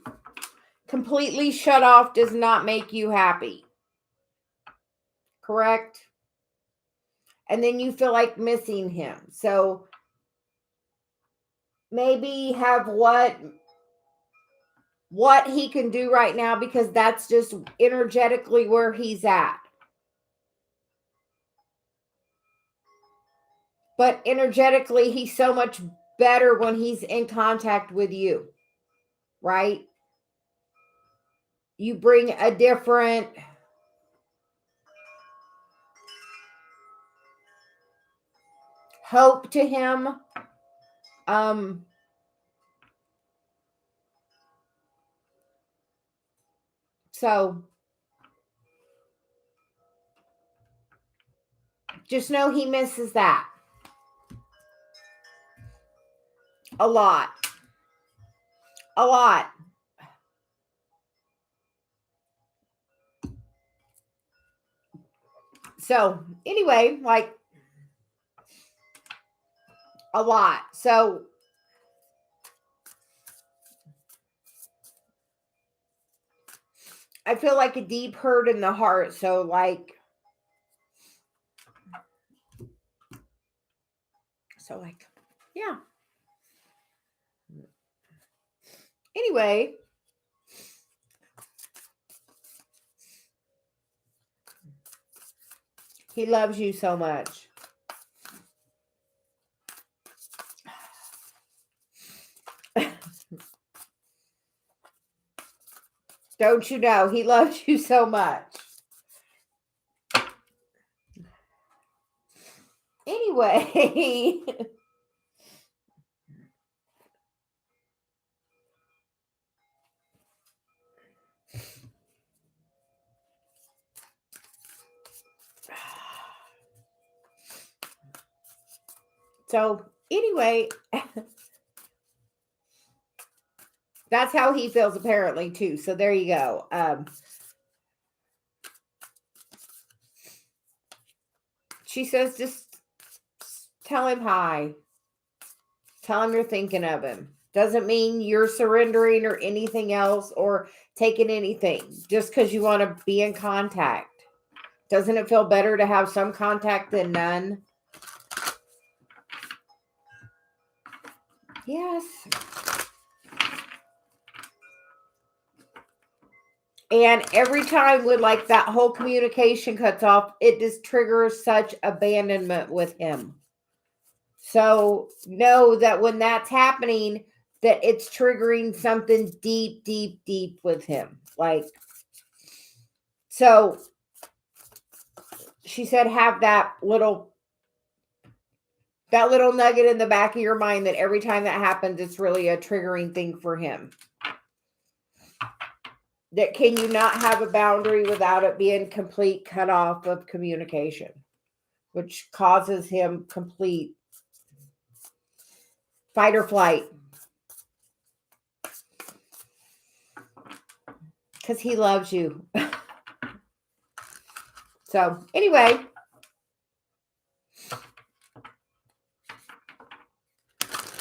completely shut off does not make you happy. Correct? And then you feel like missing him. So maybe have what he can do right now, because that's just energetically where he's at. But energetically, he's so much better when he's in contact with you, right? You bring a different hope to him. So just know he misses that a lot. A lot. So anyway, like a lot. So I feel like a deep hurt in the heart. So like, yeah. Anyway, he loves you so much. Don't you know? He loves you so much. Anyway. So anyway, that's how he feels apparently too. So there you go. she says just tell him hi. Tell him you're thinking of him. Doesn't mean you're surrendering or anything else or taking anything just because you want to be in contact. Doesn't it feel better to have some contact than none? Yes. And every time when like that whole communication cuts off, it just triggers such abandonment with him. So know that when that's happening, that it's triggering something deep, deep, deep with him. Like, so she said, have that little nugget in the back of your mind that every time that happens, it's really a triggering thing for him. That can you not have a boundary without it being complete cut off of communication, which causes him complete fight or flight. Because he loves you. So anyway,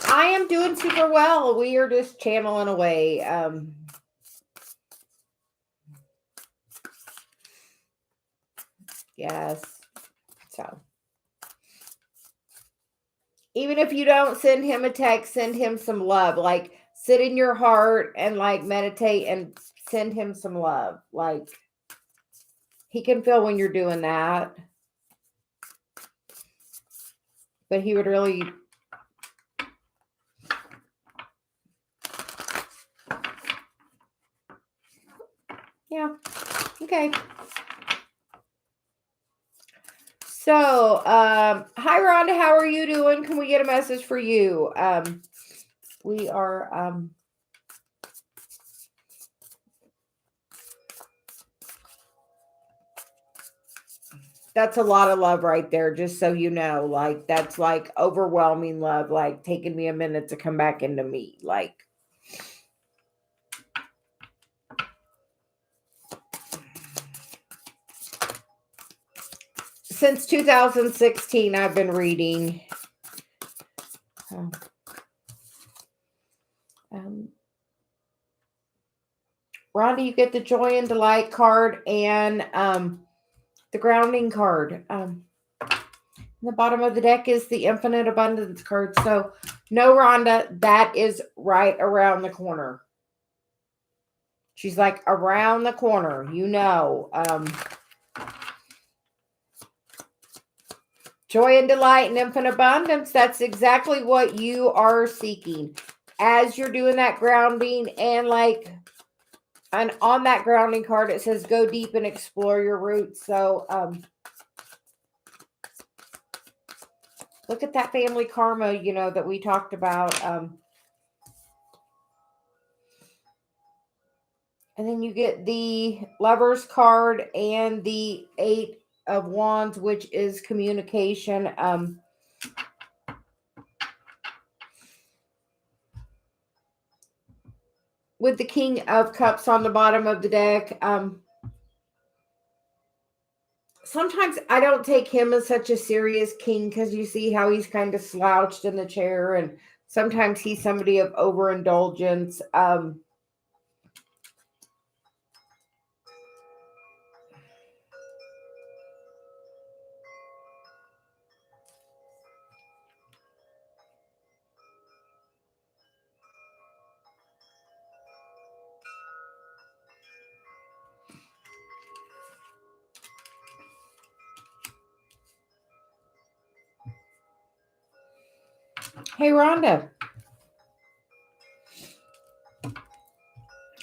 I am doing super well. We are just channeling away. Yes. So even if you don't send him a text, send him some love. Like sit in your heart and like meditate and send him some love. Like he can feel when you're doing that. But he would really... Yeah. Okay. So, hi Rhonda, how are you doing? Can we get a message for you? We are that's a lot of love right there, just so you know. Like that's like overwhelming love, like taking me a minute to come back into me. Like since 2016, I've been reading. Rhonda, you get the Joy and Delight card and the grounding card. The bottom of the deck is the Infinite Abundance card. So, no, Rhonda, that is right around the corner. She's like around the corner, you know. Joy and delight and infinite abundance. That's exactly what you are seeking as you're doing that grounding. And like, and on that grounding card, it says go deep and explore your roots. So, look at that family karma, you know, that we talked about. And then you get the Lovers card and the Eight of Wands, which is communication. With the King of Cups on the bottom of the deck. Sometimes I don't take him as such a serious king because you see how he's kind of slouched in the chair, and sometimes he's somebody of overindulgence. Hey, Rhonda.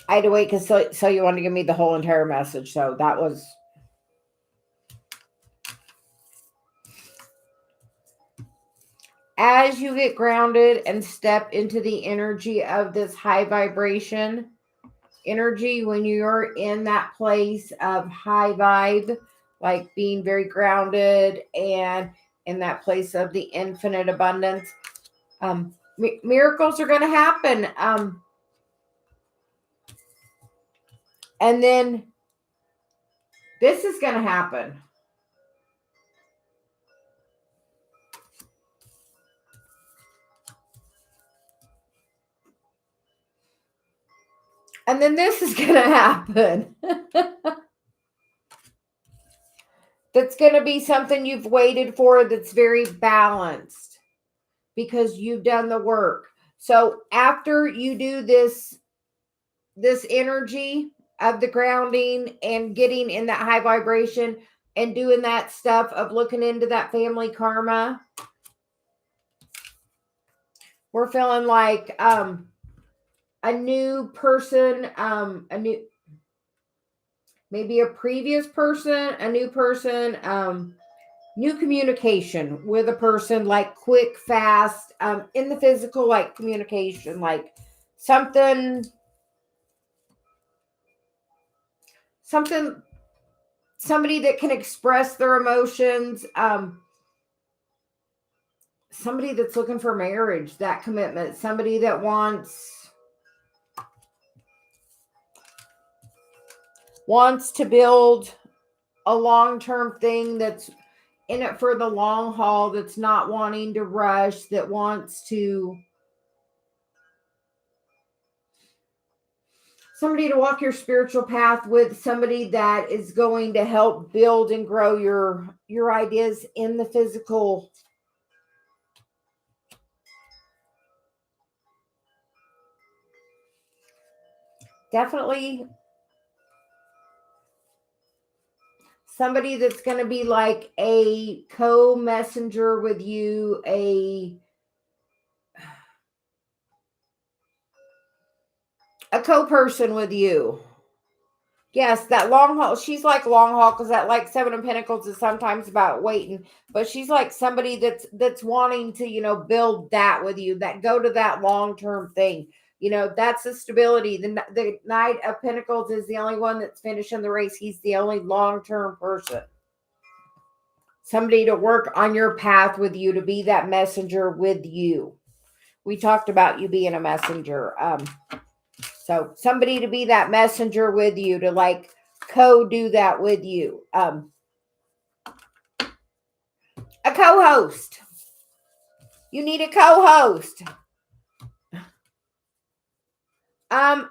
I had to wait because so you wanted to give me the whole entire message. So that was... As you get grounded and step into the energy of this high vibration energy, when you're in that place of high vibe, like being very grounded and in that place of the infinite abundance, miracles are going to happen. And then this is going to happen. And then this is going to happen. That's going to be something you've waited for that's very balanced because you've done the work. So after you do this energy of the grounding and getting in that high vibration and doing that stuff of looking into that family karma, we're feeling like a new person, maybe a previous person, a new person, new communication with a person, like quick, fast, in the physical, like communication, like something, somebody that can express their emotions, somebody that's looking for marriage, that commitment, somebody that wants to build a long-term thing that's in it for the long haul, that's not wanting to rush, that wants to, somebody to walk your spiritual path with, somebody that is going to help build and grow your ideas in the physical. Definitely somebody that's going to be like a co-messenger with you, a co-person with you. Yes, that long haul. She's like long haul because that like Seven of Pentacles is sometimes about waiting, but she's like somebody that's wanting to, build that with you, that go to that long-term thing. That's the stability. The Knight of Pentacles is the only one that's finishing the race. He's the only long-term person. Somebody to work on your path with you, to be that messenger with you. We talked about you being a messenger. So somebody to be that messenger with you, to like do that with you. A co-host. You need a co-host.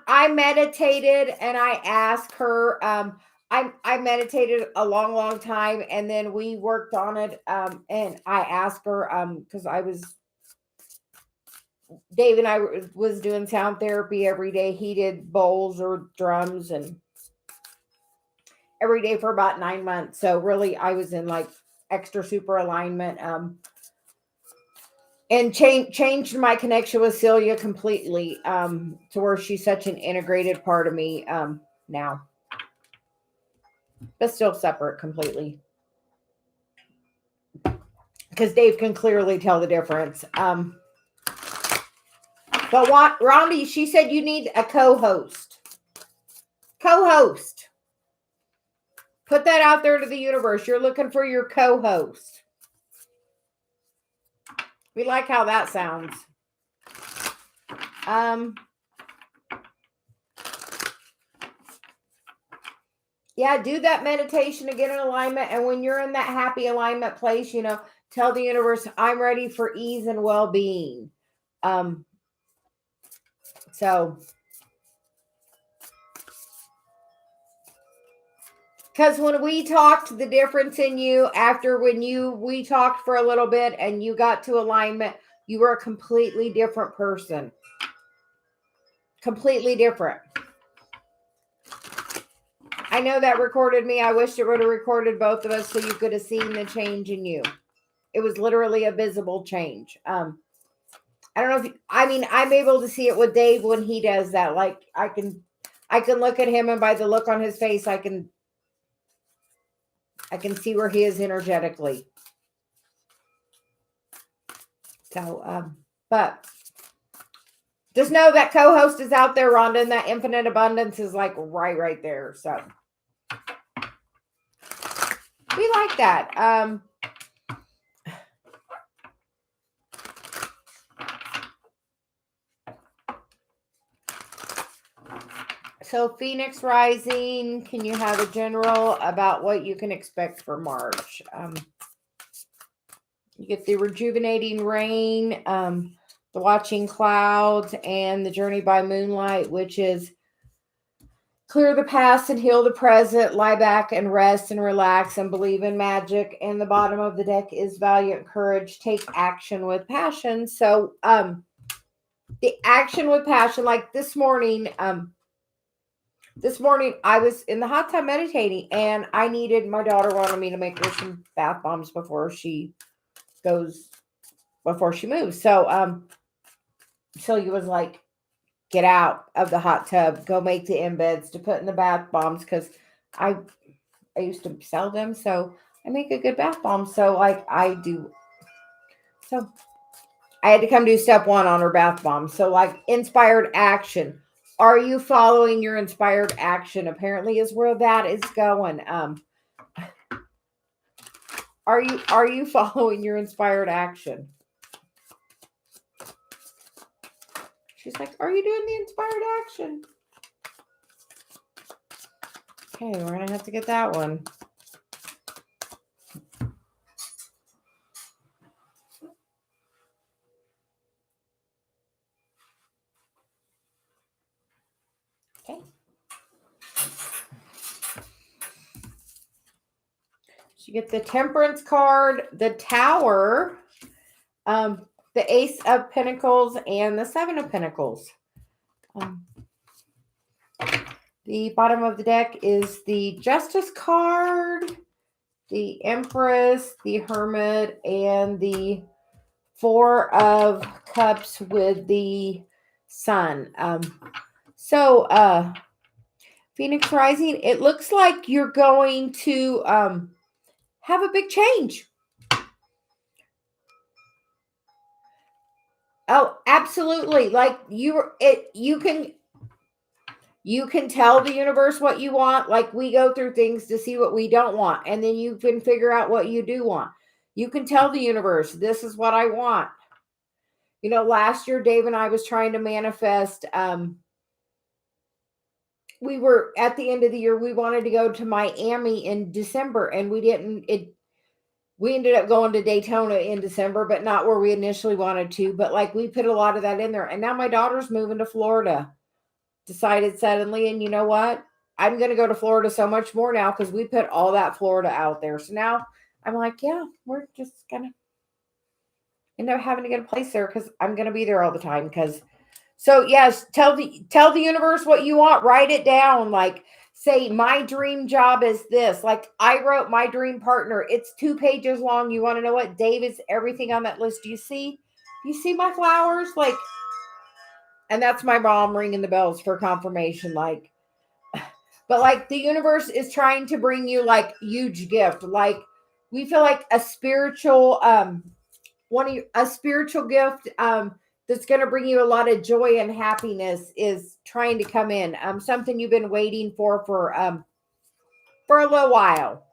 I meditated and I asked her, I meditated a long, long time, and then we worked on it. And I asked her, because Dave and I was doing sound therapy every day. He did bowls or drums and every day for about 9 months. So really I was in like extra super alignment, and changed my connection with Celia completely, to where she's such an integrated part of me, now, but still separate completely, because Dave can clearly tell the difference. But what, Rondi, she said you need a co-host. Co-host. Put that out there to the universe. You're looking for your co-host. We like how that sounds. Yeah, do that meditation to get in alignment. And when you're in that happy alignment place, tell the universe, I'm ready for ease and well-being. So, because when we talked, the difference in you after we talked for a little bit and you got to alignment, you were a completely different person. Completely different. I know that recorded me. I wish it would have recorded both of us so you could have seen the change in you. It was literally a visible change. I don't know if I'm able to see it with Dave when he does that. Like I can look at him, and by the look on his face, I can see where he is energetically. So, but just know that co-host is out there, Rhonda, and that infinite abundance is like right there. So we like that. So Phoenix rising, can you have a general about what you can expect for March? You get the rejuvenating rain, the watching clouds, and the journey by moonlight, which is Clear the past and heal the present. Lie back and rest and relax and believe in magic. And the bottom of the deck is valiant courage. Take action with passion. So, the action with passion, like this morning, I was in the hot tub meditating, and my daughter wanted me to make her some bath bombs before she moves. So, Celia was like, get out of the hot tub, go make the embeds to put in the bath bombs, because I used to sell them, so I make a good bath bomb. So like I do. So I had to come do step 1 on her bath bomb. So like inspired action. Are you following your inspired action? Apparently is where that is going. Are you following your inspired action? She's like, are you doing the inspired action? Okay, we're going to have to get that one. Okay. So you get the Temperance card, the Tower, the Ace of Pentacles, and the Seven of Pentacles. The bottom of the deck is the Justice card, the Empress, the Hermit, and the Four of Cups with the Sun. So, Phoenix Rising, it looks like you're going to have a big change. Oh, absolutely. Like you can tell the universe what you want. Like we go through things to see what we don't want, and then you can figure out what you do want. You can tell the universe, this is what I want. You know, last year, Dave and I was trying to manifest. We were at the end of the year, we wanted to go to Miami in December, and we didn't. We ended up going to Daytona in December, but not where we initially wanted to. But like we put a lot of that in there. And now my daughter's moving to Florida. Decided suddenly, and you know what? I'm going to go to Florida so much more now because we put all that Florida out there. So now I'm like, yeah, we're just going to end up having to get a place there because I'm going to be there all the time. So yes, tell the universe what you want. Write it down. Like, say, my dream job is this. Like, I wrote my dream partner. It's 2 pages long. You want to know what? Dave is everything on that list. Do you see my flowers? Like, and that's my mom ringing the bells for confirmation. Like, but like the universe is trying to bring you like huge gift. Like, we feel like a spiritual, a spiritual gift, that's going to bring you a lot of joy and happiness is trying to come in. Something you've been waiting for a little while,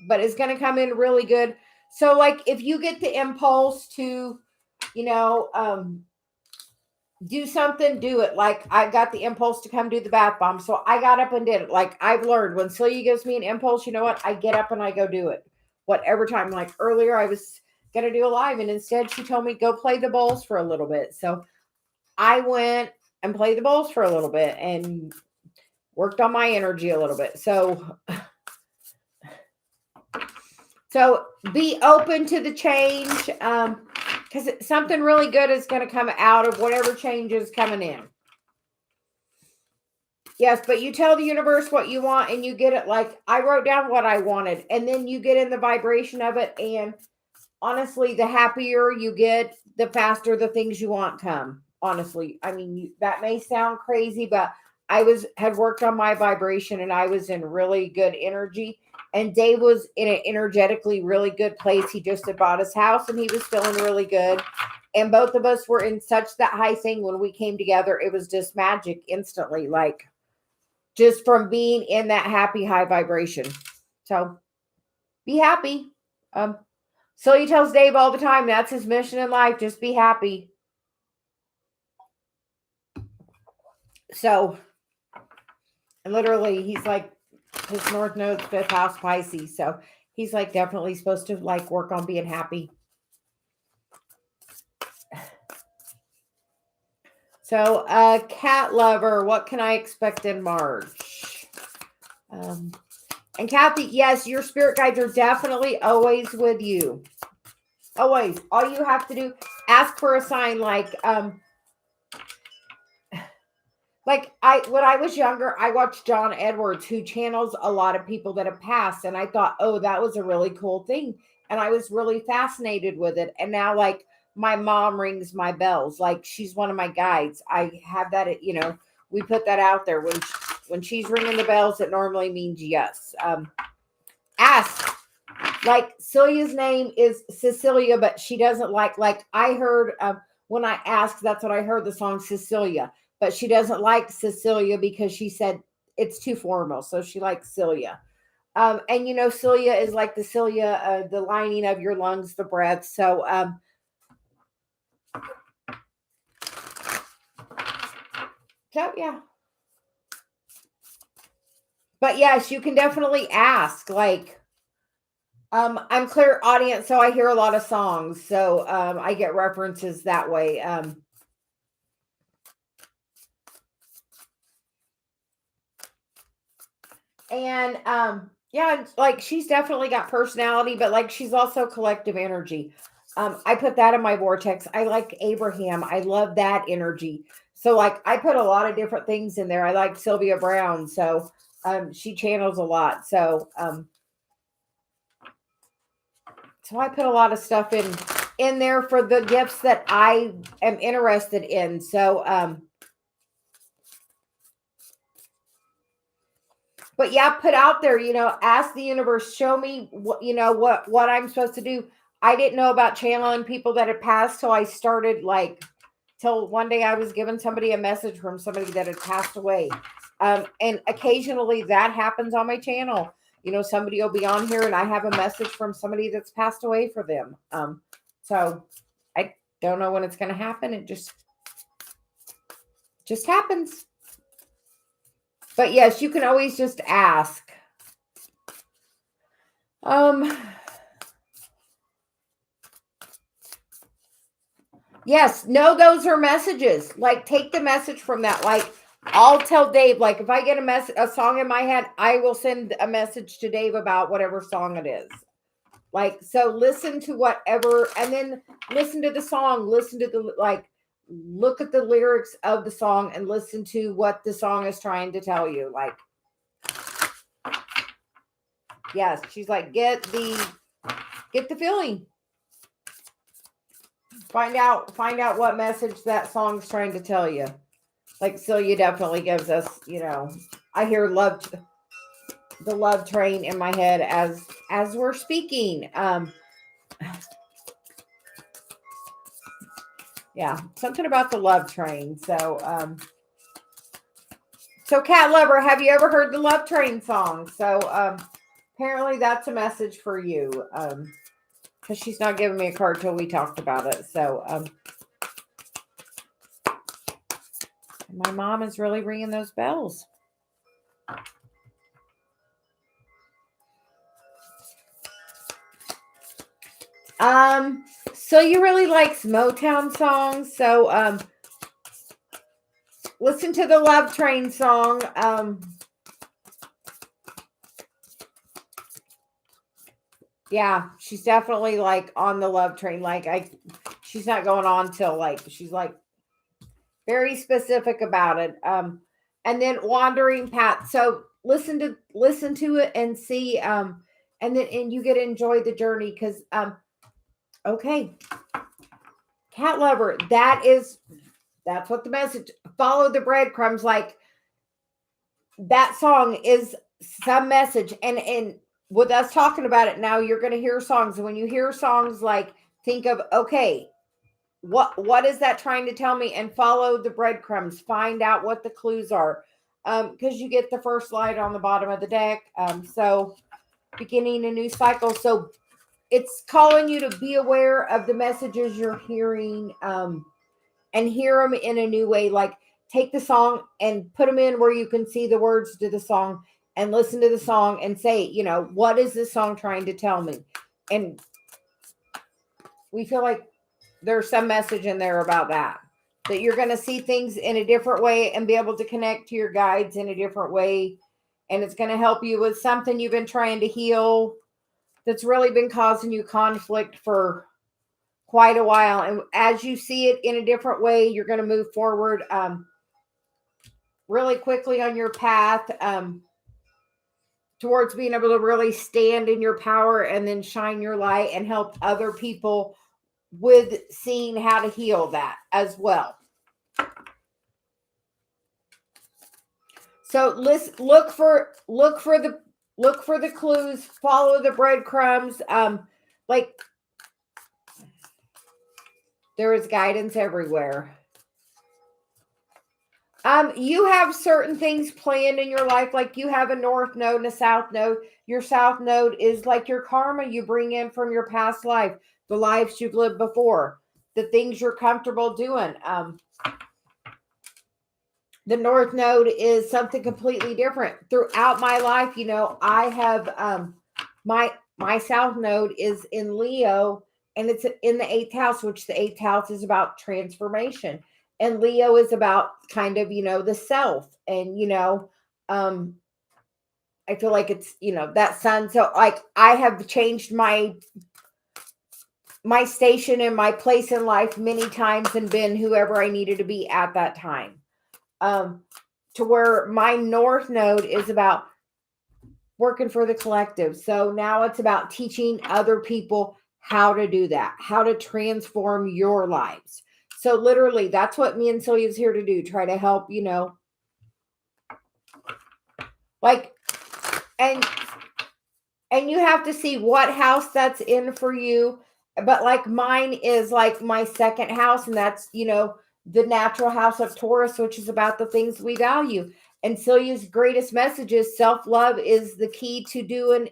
but it's going to come in really good. So like if you get the impulse to, do something, do it. Like I got the impulse to come do the bath bomb. So I got up and did it. Like I've learned when Celia gives me an impulse, you know what? I get up and I go do it. Whatever time. Like earlier I was going to do a live, and instead she told me go play the bowls for a little bit. So I went and played the bowls for a little bit and worked on my energy a little bit. So be open to the change, because something really good is going to come out of whatever change is coming in. Yes, but you tell the universe what you want and you get it. Like I wrote down what I wanted, and then you get in the vibration of it. And honestly, the happier you get, the faster the things you want come. Honestly, I mean, that may sound crazy, but I had worked on my vibration and I was in really good energy. And Dave was in an energetically really good place. He just had bought his house and he was feeling really good. And both of us were in such that high thing when we came together. It was just magic instantly, like just from being in that happy high vibration. So be happy. So he tells Dave all the time, that's his mission in life. Just be happy. So literally he's like, his North Node's 5th house Pisces. So he's like definitely supposed to like work on being happy. So cat lover, what can I expect in March? And Kathy, yes, your spirit guides are definitely always with you. Always. All you have to do, ask for a sign when I was younger, I watched John Edwards, who channels a lot of people that have passed. And I thought, oh, that was a really cool thing. And I was really fascinated with it. And now, like, my mom rings my bells. Like, she's one of my guides. I have that, we put that out there. When she's ringing the bells, it normally means yes. Ask. Like, Celia's name is Cecilia, but she doesn't like I heard when I asked, that's what I heard, the song Cecilia. But she doesn't like Cecilia because she said it's too formal. So she likes Celia. And Celia is like the cilia, the lining of your lungs, the breath. So yeah. But yes, you can definitely ask. Like, I'm clear audience, so I hear a lot of songs. So I get references that way. And yeah, like, she's definitely got personality, but like, she's also collective energy. I put that in my vortex. I like Abraham. I love that energy. So like, I put a lot of different things in there. I like Sylvia Brown. So she channels a lot. So I put a lot of stuff in there for the gifts that I am interested in. So but yeah, put out there, ask the universe, show me what I'm supposed to do. I didn't know about channeling people that had passed till I started, till one day I was giving somebody a message from somebody that had passed away. And occasionally that happens on my channel. Somebody will be on here and I have a message from somebody that's passed away for them. So I don't know when it's going to happen. It just happens. But yes, you can always just ask. Yes, no, those are messages. Like, take the message from that. Like, I'll tell Dave, like, if I get a song in my head, I will send a message to Dave about whatever song it is. Like, so listen to whatever, and then listen to the song, listen to look at the lyrics of the song and listen to what the song is trying to tell you. Like, yes, she's like, get the feeling. Find out what message that song's trying to tell you. Like, Celia definitely gives us, I hear the love train in my head as we're speaking. Yeah, something about the love train. So, so Cat Lover, have you ever heard the Love Train song? So, apparently that's a message for you. Because she's not giving me a card till we talked about it. So, my mom is really ringing those bells. Celia really likes Motown songs. So, listen to the Love Train song. Yeah, she's definitely like on the love train. Like, she's not going on till she's like very specific about it. And then Wandering Path. So listen to it and see. And you get to enjoy the journey because okay, Cat Lover. That's what the message. Follow the breadcrumbs. Like, that song is some message, and with us talking about it now, you're going to hear songs. And when you hear songs, like, think of, okay, what is that trying to tell me? And follow the breadcrumbs. Find out what the clues are. Because you get the first light on the bottom of the deck. So beginning a new cycle. So it's calling you to be aware of the messages you're hearing, and hear them in a new way. Like, take the song and put them in where you can see the words to the song and listen to the song and say, what is this song trying to tell me? And we feel like there's some message in there about that you're going to see things in a different way and be able to connect to your guides in a different way. and it's going to help you with something you've been trying to heal that's really been causing you conflict for quite a while. And as you see it in a different way, you're going to move forward really quickly on your path towards being able to really stand in your power and then shine your light and help other people with seeing how to heal that as well. So look for the clues, follow the breadcrumbs. Like there is guidance everywhere. You have certain things planned in your life, like you have a north node and a south node. Your south node is like your karma you bring in from your past life, the lives you've lived before, the things you're comfortable doing. The north node is something completely different. Throughout my life, I have my south node is in Leo, and it's in the eighth house, which the eighth house is about transformation. And Leo is about kind of, the self. And, I feel like it's, that sun. So like I have changed my station and my place in life many times and been whoever I needed to be at that time. To where my north node is about working for the collective. So now it's about teaching other people how to do that, how to transform your lives. So literally, that's what me and Celia is here to do. Try to help, like, and you have to see what house that's in for you. But like mine is like my second house, and that's, the natural house of Taurus, which is about the things we value. And Celia's greatest message is self-love is the key to doing,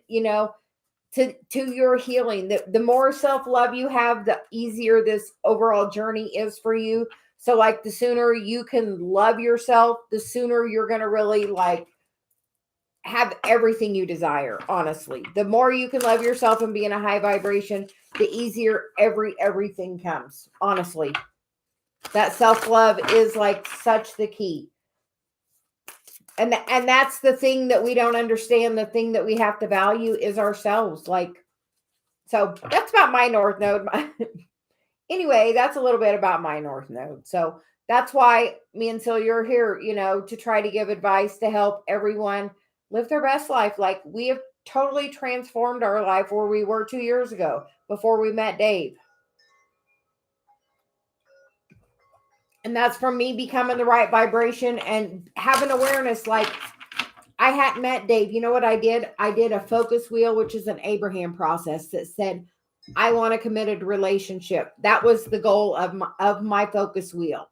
to your healing. The more self-love you have, the easier this overall journey is for you. So like the sooner you can love yourself, the sooner you're going to really like have everything you desire. Honestly, the more you can love yourself and be in a high vibration, the easier everything comes. Honestly, that self-love is like such the key. And that's the thing that we don't understand. The thing that we have to value is ourselves. Like, so that's about my north node. Anyway, that's a little bit about my north node. So that's why me and Celia are here, to try to give advice to help everyone live their best life. Like we have totally transformed our life where we were 2 years ago before we met Dave. And that's from me becoming the right vibration and having awareness. Like I hadn't met Dave. You know what I did? I did a focus wheel, which is an Abraham process that said, I want a committed relationship. That was the goal of my focus wheel.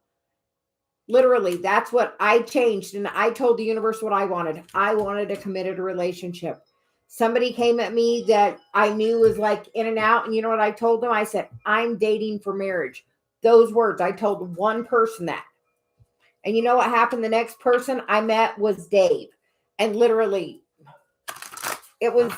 Literally, that's what I changed. And I told the universe what I wanted. I wanted a committed relationship. Somebody came at me that I knew was like in and out. And you know what I told them? I said, I'm dating for marriage. Those words, I told one person that. And you know what happened? The next person I met was Dave. And literally, it was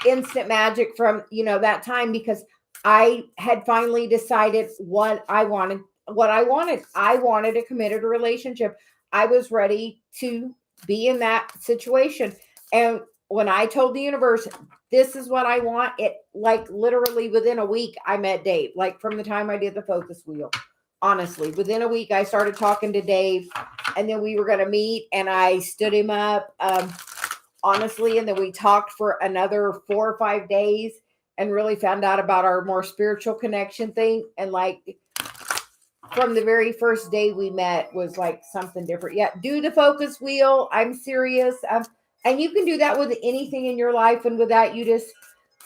instant magic from, that time, because I had finally decided what I wanted. I wanted a committed relationship. I was ready to be in that situation. And when I told the universe, this is what I want, it like literally within a week, I met Dave, like from the time I did the focus wheel. Honestly, within a week, I started talking to Dave, and then we were going to meet, and I stood him up, honestly. And then we talked for another 4 or 5 days and really found out about our more spiritual connection thing. And like from the very first day we met was like something different. Yeah, do the focus wheel. I'm serious. And you can do that with anything in your life. And with that, you just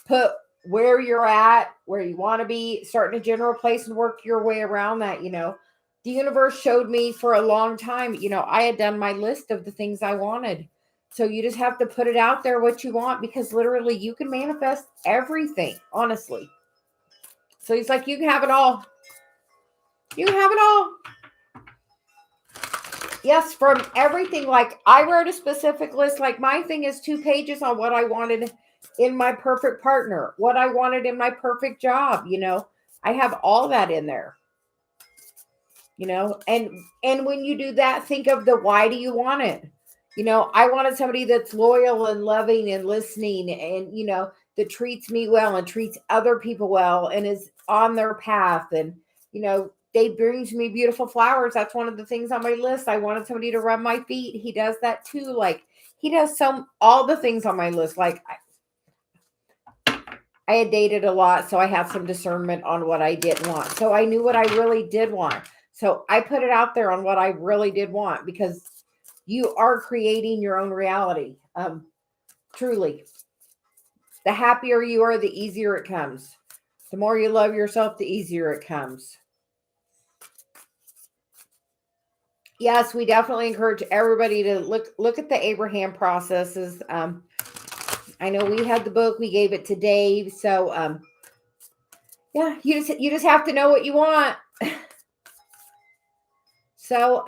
put where you're at, where you want to be, start in a general place and work your way around that. The universe showed me for a long time, I had done my list of the things I wanted. So you just have to put it out there what you want, because literally you can manifest everything, honestly. So he's like, you can have it all. You can have it all. Yes, from everything. Like I wrote a specific list. Like my thing is 2 pages on what I wanted in my perfect partner, what I wanted in my perfect job. I have all that in there. And when you do that, think of the why do you want it? I wanted somebody that's loyal and loving and listening and, that treats me well and treats other people well and is on their path. And, Dave brings me beautiful flowers. That's one of the things on my list. I wanted somebody to rub my feet. He does that too. Like, he does all the things on my list. Like, I had dated a lot, so I had some discernment on what I didn't want. So I knew what I really did want. So I put it out there on what I really did want, because you are creating your own reality. Truly. The happier you are, the easier it comes. The more you love yourself, the easier it comes. Yes, we definitely encourage everybody to look at the Abraham processes. I know we had the book, we gave it to Dave. So yeah, you just have to know what you want. So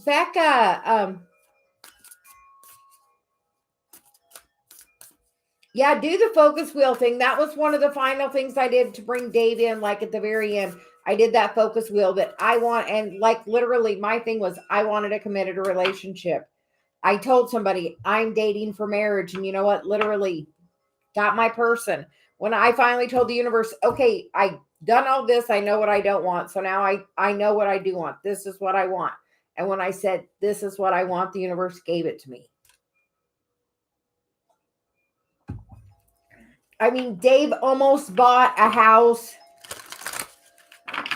Becca, yeah, do the focus wheel thing. That was one of the final things I did to bring Dave in, like at the very end. I did that focus wheel that I want. And like literally my thing was I wanted a committed relationship. I told somebody I'm dating for marriage. And you know what? Literally got my person. When I finally told the universe, okay, I done all this. I know what I don't want. So now I know what I do want. This is what I want. And when I said, this is what I want, the universe gave it to me. I mean, Dave almost bought a house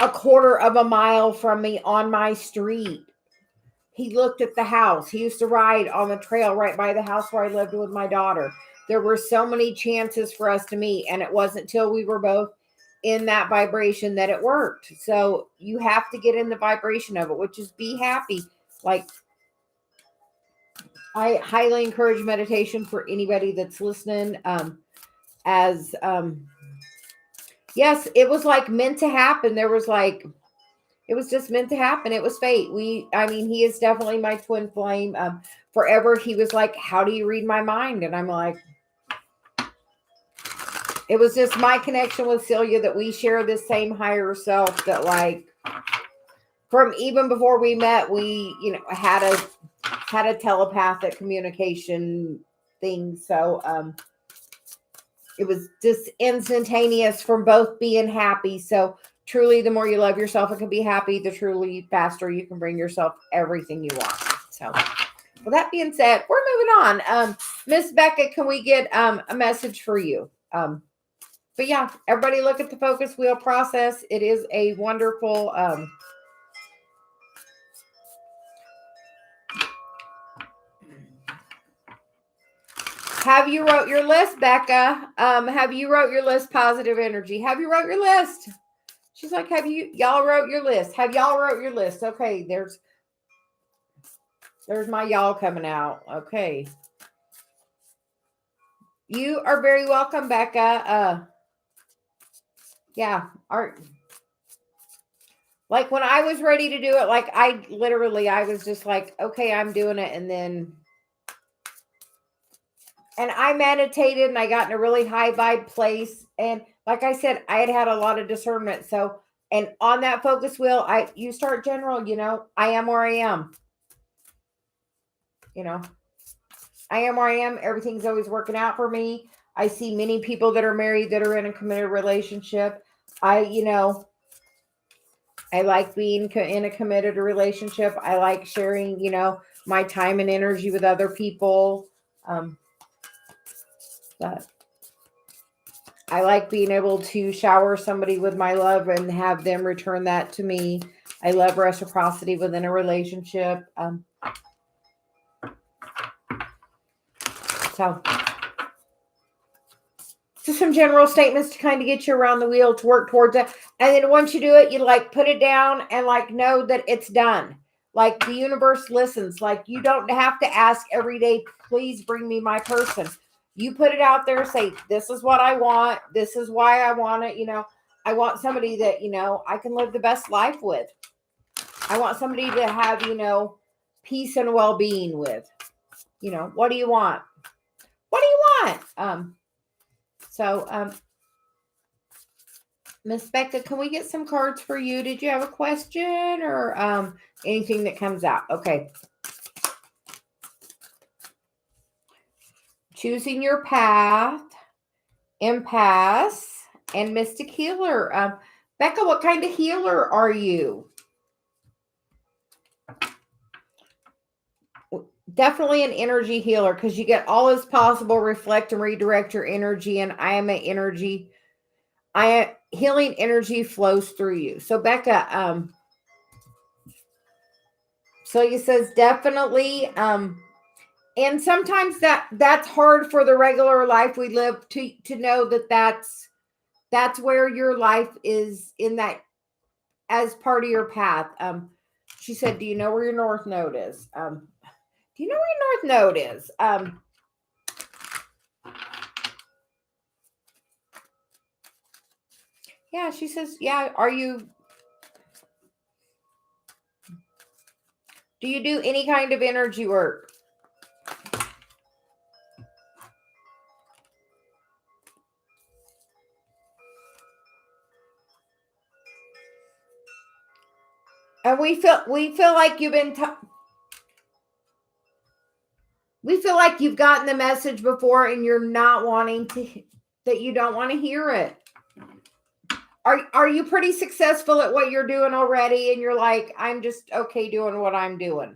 a quarter of a mile from me on my street. He looked at the house. He used to ride on the trail right by the house where I lived with my daughter. There were so many chances for us to meet, and it wasn't till we were both in that vibration that it worked. So you have to get in the vibration of it, which is be happy. Like, I highly encourage meditation for anybody that's listening. Yes, it was like meant to happen. It was just meant to happen. It was fate. He is definitely my twin flame. Forever, he was like, how do you read my mind? And I'm like, it was just my connection with Celia that we share this same higher self that, like, from even before we met, we, had a telepathic communication thing. So, it was just instantaneous from both being happy. So truly, the more you love yourself and can be happy, the truly faster you can bring yourself everything you want. So with that being said, we're moving on. Miss Becca, can we get a message for you? But yeah, everybody look at the focus wheel process. It is a wonderful have you wrote your list, Becca? Have you wrote your list, positive energy? Have you wrote your list? She's like, y'all wrote your list? Have y'all wrote your list? Okay, there's my y'all coming out. Okay. You are very welcome, Becca. Yeah. Like when I was ready to do it, like I was just like, okay, I'm doing it. And I meditated and I got in a really high vibe place. And like I said, I had a lot of discernment. So, and on that focus wheel, you start general, I am where I am. I am where I am. Everything's always working out for me. I see many people that are married that are in a committed relationship. I like being in a committed relationship. I like sharing, my time and energy with other people. But I like being able to shower somebody with my love and have them return that to me. I love reciprocity within a relationship. So just some general statements to kind of get you around the wheel to work towards it. And then once you do it, you like put it down and like know that it's done. Like the universe listens. Like you don't have to ask every day, please bring me my person. You put it out there, say, this is what I want. This is why I want it. I want somebody that, I can live the best life with. I want somebody to have, peace and well-being with. What do you want? What do you want? So, Miss Becca, can we get some cards for you? Did you have a question or anything that comes out? Okay. choosing your path, empath, and mystic healer. Becca, what kind of healer are you? Definitely an energy healer, because you get all as possible, reflect and redirect your energy, and I am an energy. Healing energy flows through you. So Becca, Celia says definitely. And sometimes that's hard for the regular life we live to know that's where your life is, in that as part of your path. She said, do you know where your north node is? Do you know where your north node is? Yeah, she says, yeah, do you do any kind of energy work? And we feel like you've been we feel like you've gotten the message before and you're not wanting to, that you don't want to hear it. Are you pretty successful at what you're doing already? And you're like, I'm just okay doing what I'm doing.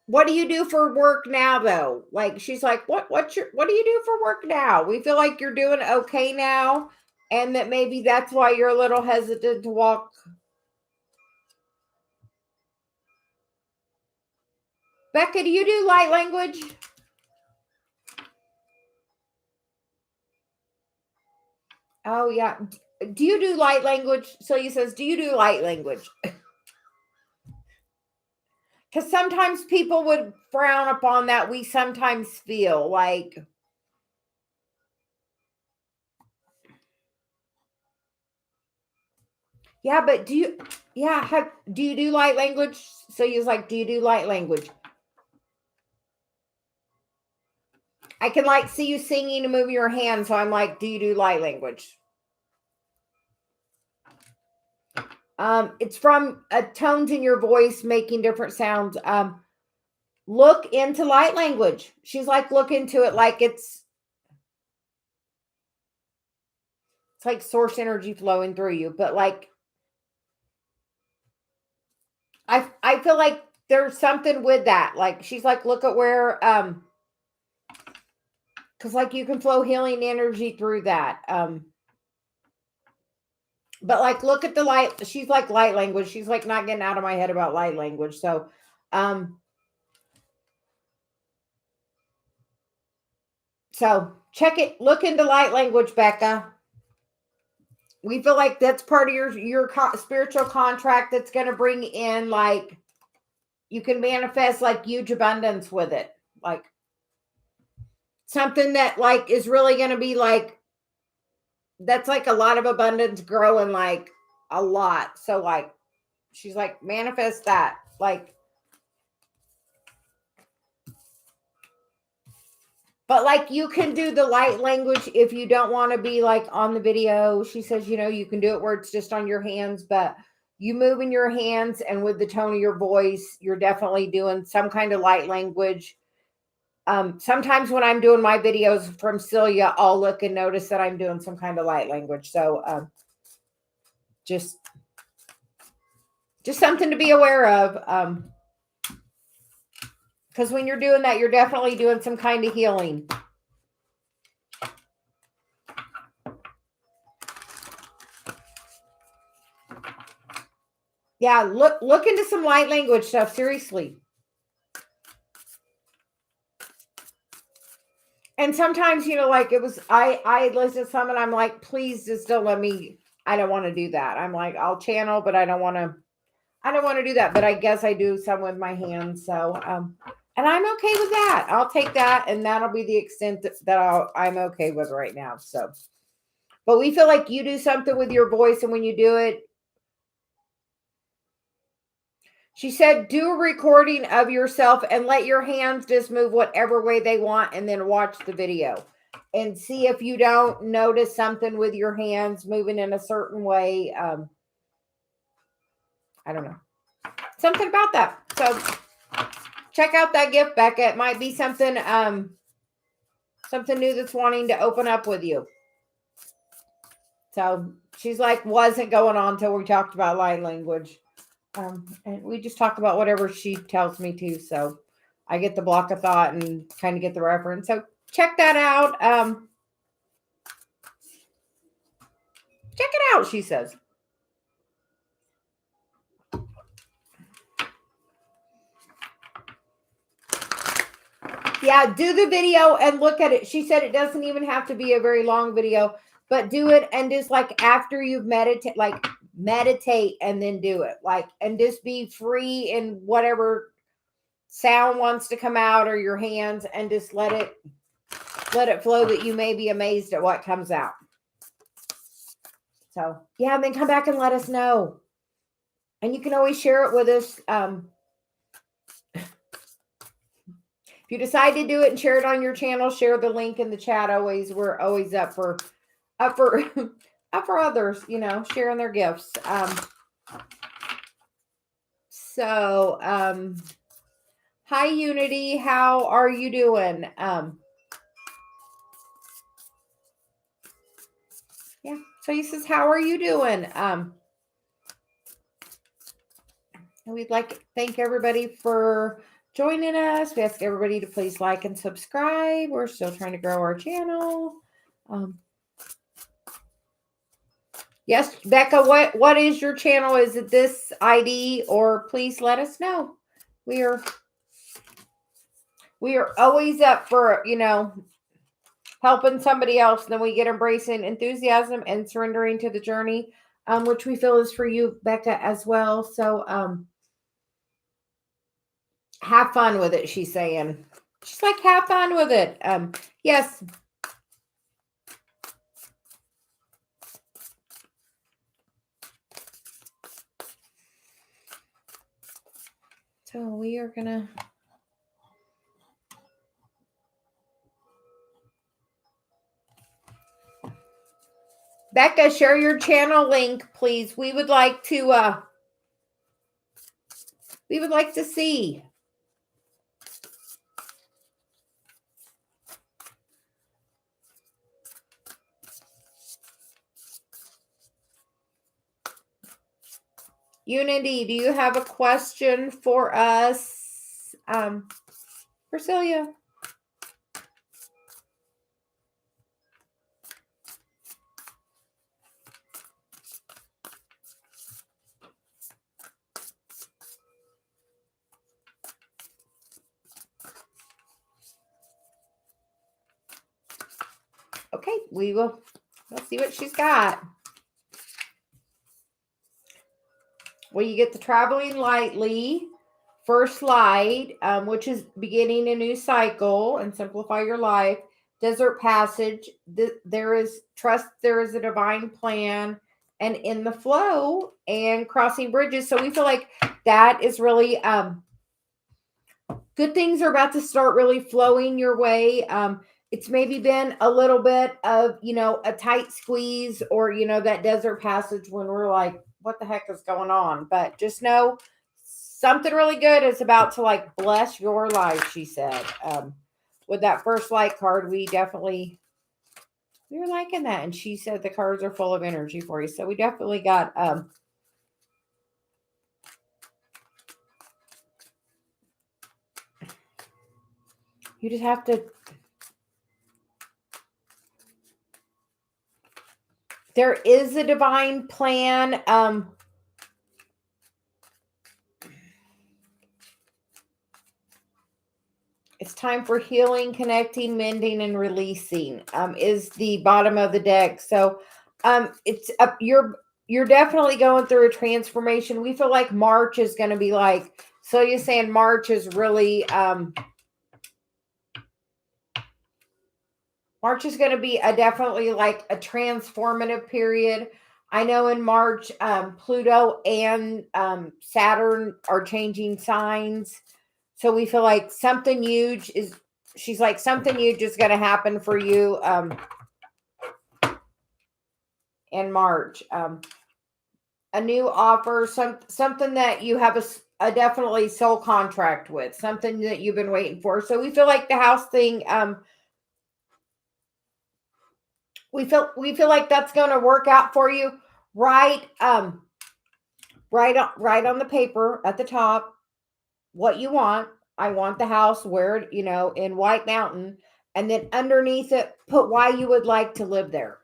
What do you do for work now, though? Like, she's like, what do you do for work now? We feel like you're doing okay now, and that maybe that's why you're a little hesitant to walk. Becca, do you do light language? Oh, yeah. Do you do light language? Celia says, do you do light language? Because sometimes people would frown upon that. We sometimes feel like, yeah, but do you do light language? So you're like, do you do light language? I can like see you singing and moving your hands. So I'm like, do you do light language? It's from tones in your voice making different sounds. Look into light language. She's like, look into it like it's like source energy flowing through you. But like, I feel like there's something with that. Like, she's like, look at where because like you can flow healing energy through that. But like, look at the light. She's like light language. She's like not getting out of my head about light language. So, check it. Look into light language, Becca. We feel like that's part of your spiritual contract that's going to bring in, like, you can manifest like huge abundance with it, like something that like is really going to be like, that's like a lot of abundance growing, like a lot. So like, she's like, manifest that, like, but like you can do the light language if you don't want to be like on the video. She says, you can do it where it's just on your hands, but you moving your hands and with the tone of your voice, you're definitely doing some kind of light language. Sometimes when I'm doing my videos from Celia, I'll look and notice that I'm doing some kind of light language. So just something to be aware of. Because when you're doing that, you're definitely doing some kind of healing. Yeah, look into some light language stuff, seriously. And sometimes, like it was, I listened to some and I'm like, please just don't let me, I don't want to do that. I'm like, I'll channel, but I don't want to do that. But I guess I do some with my hands. So, and I'm okay with that. I'll take that. And that'll be the extent that I'm okay with right now. So, but we feel like you do something with your voice. And when you do it, she said, do a recording of yourself and let your hands just move whatever way they want and then watch the video. and see if you don't notice something with your hands moving in a certain way. I don't know. Something about that. So check out that gift, Becca. It might be something something new that's wanting to open up with you. So she's like, wasn't going on until we talked about light language. And we just talk about whatever she tells me to. So I get the block of thought and kind of get the reference. So check that out. Check it out, she says. Yeah, do the video and look at it. She said it doesn't even have to be a very long video, but do it and just like after you've meditate and then do it. Like, and just be free in whatever sound wants to come out or your hands, and just let it flow, that you may be amazed at what comes out. So yeah, and then come back and let us know. And you can always share it with us. If you decide to do it and share it on your channel, share the link in the chat. We're always up for up for others, sharing their gifts. Hi Unity, how are you doing? Yeah, so he says, how are you doing? And we'd like to thank everybody for joining us. We ask everybody to please like and subscribe. We're still trying to grow our channel. Yes, Becca, what is your channel? Is it this ID, or please let us know. We are always up for, helping somebody else. And then we get embracing enthusiasm and surrendering to the journey, which we feel is for you, Becca, as well. So have fun with it, she's saying. She's like, have fun with it. Yes. So we are going to... Becca, share your channel link, please. We would like to see. Unity, do you have a question for us? For Celia? Okay, we'll see what she's got. Well, you get the traveling lightly, first light, which is beginning a new cycle and simplify your life. Desert passage, there is trust, there is a divine plan, and in the flow, and crossing bridges. So we feel like that is really good things are about to start really flowing your way. It's maybe been a little bit of, a tight squeeze, or, that desert passage when we're like, what the heck is going on? But just know something really good is about to like bless your life, she said. With that first light card, we were liking that. And she said the cards are full of energy for you. So we definitely got, you just have to, there is a divine plan. It's time for healing, connecting, mending, and releasing, is the bottom of the deck. So it's you're definitely going through a transformation. We feel like March is going to be like, so you're saying March is really, March is going to be definitely like a transformative period. I know in March, Pluto and Saturn are changing signs. So we feel like something huge is she's like, something you just going to happen for you in March. A new offer, something that you have a definitely soul contract with, something that you've been waiting for. So we feel like the house thing, we feel like that's going to work out for you. Right, right on the paper at the top what you want. I want the house where, in White Mountain, and then underneath it put why you would like to live there.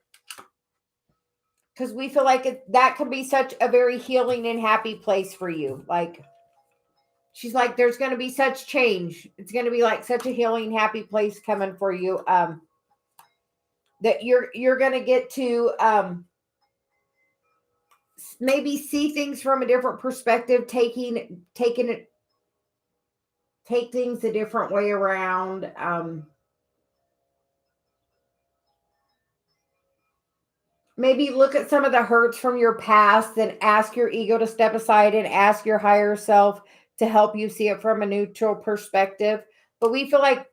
Because we feel like that could be such a very healing and happy place for you. Like, she's like, there's going to be such change. It's going to be like such a healing, happy place coming for you. That you're going to get to maybe see things from a different perspective, take things a different way around. Maybe look at some of the hurts from your past and ask your ego to step aside and ask your higher self to help you see it from a neutral perspective. But we feel like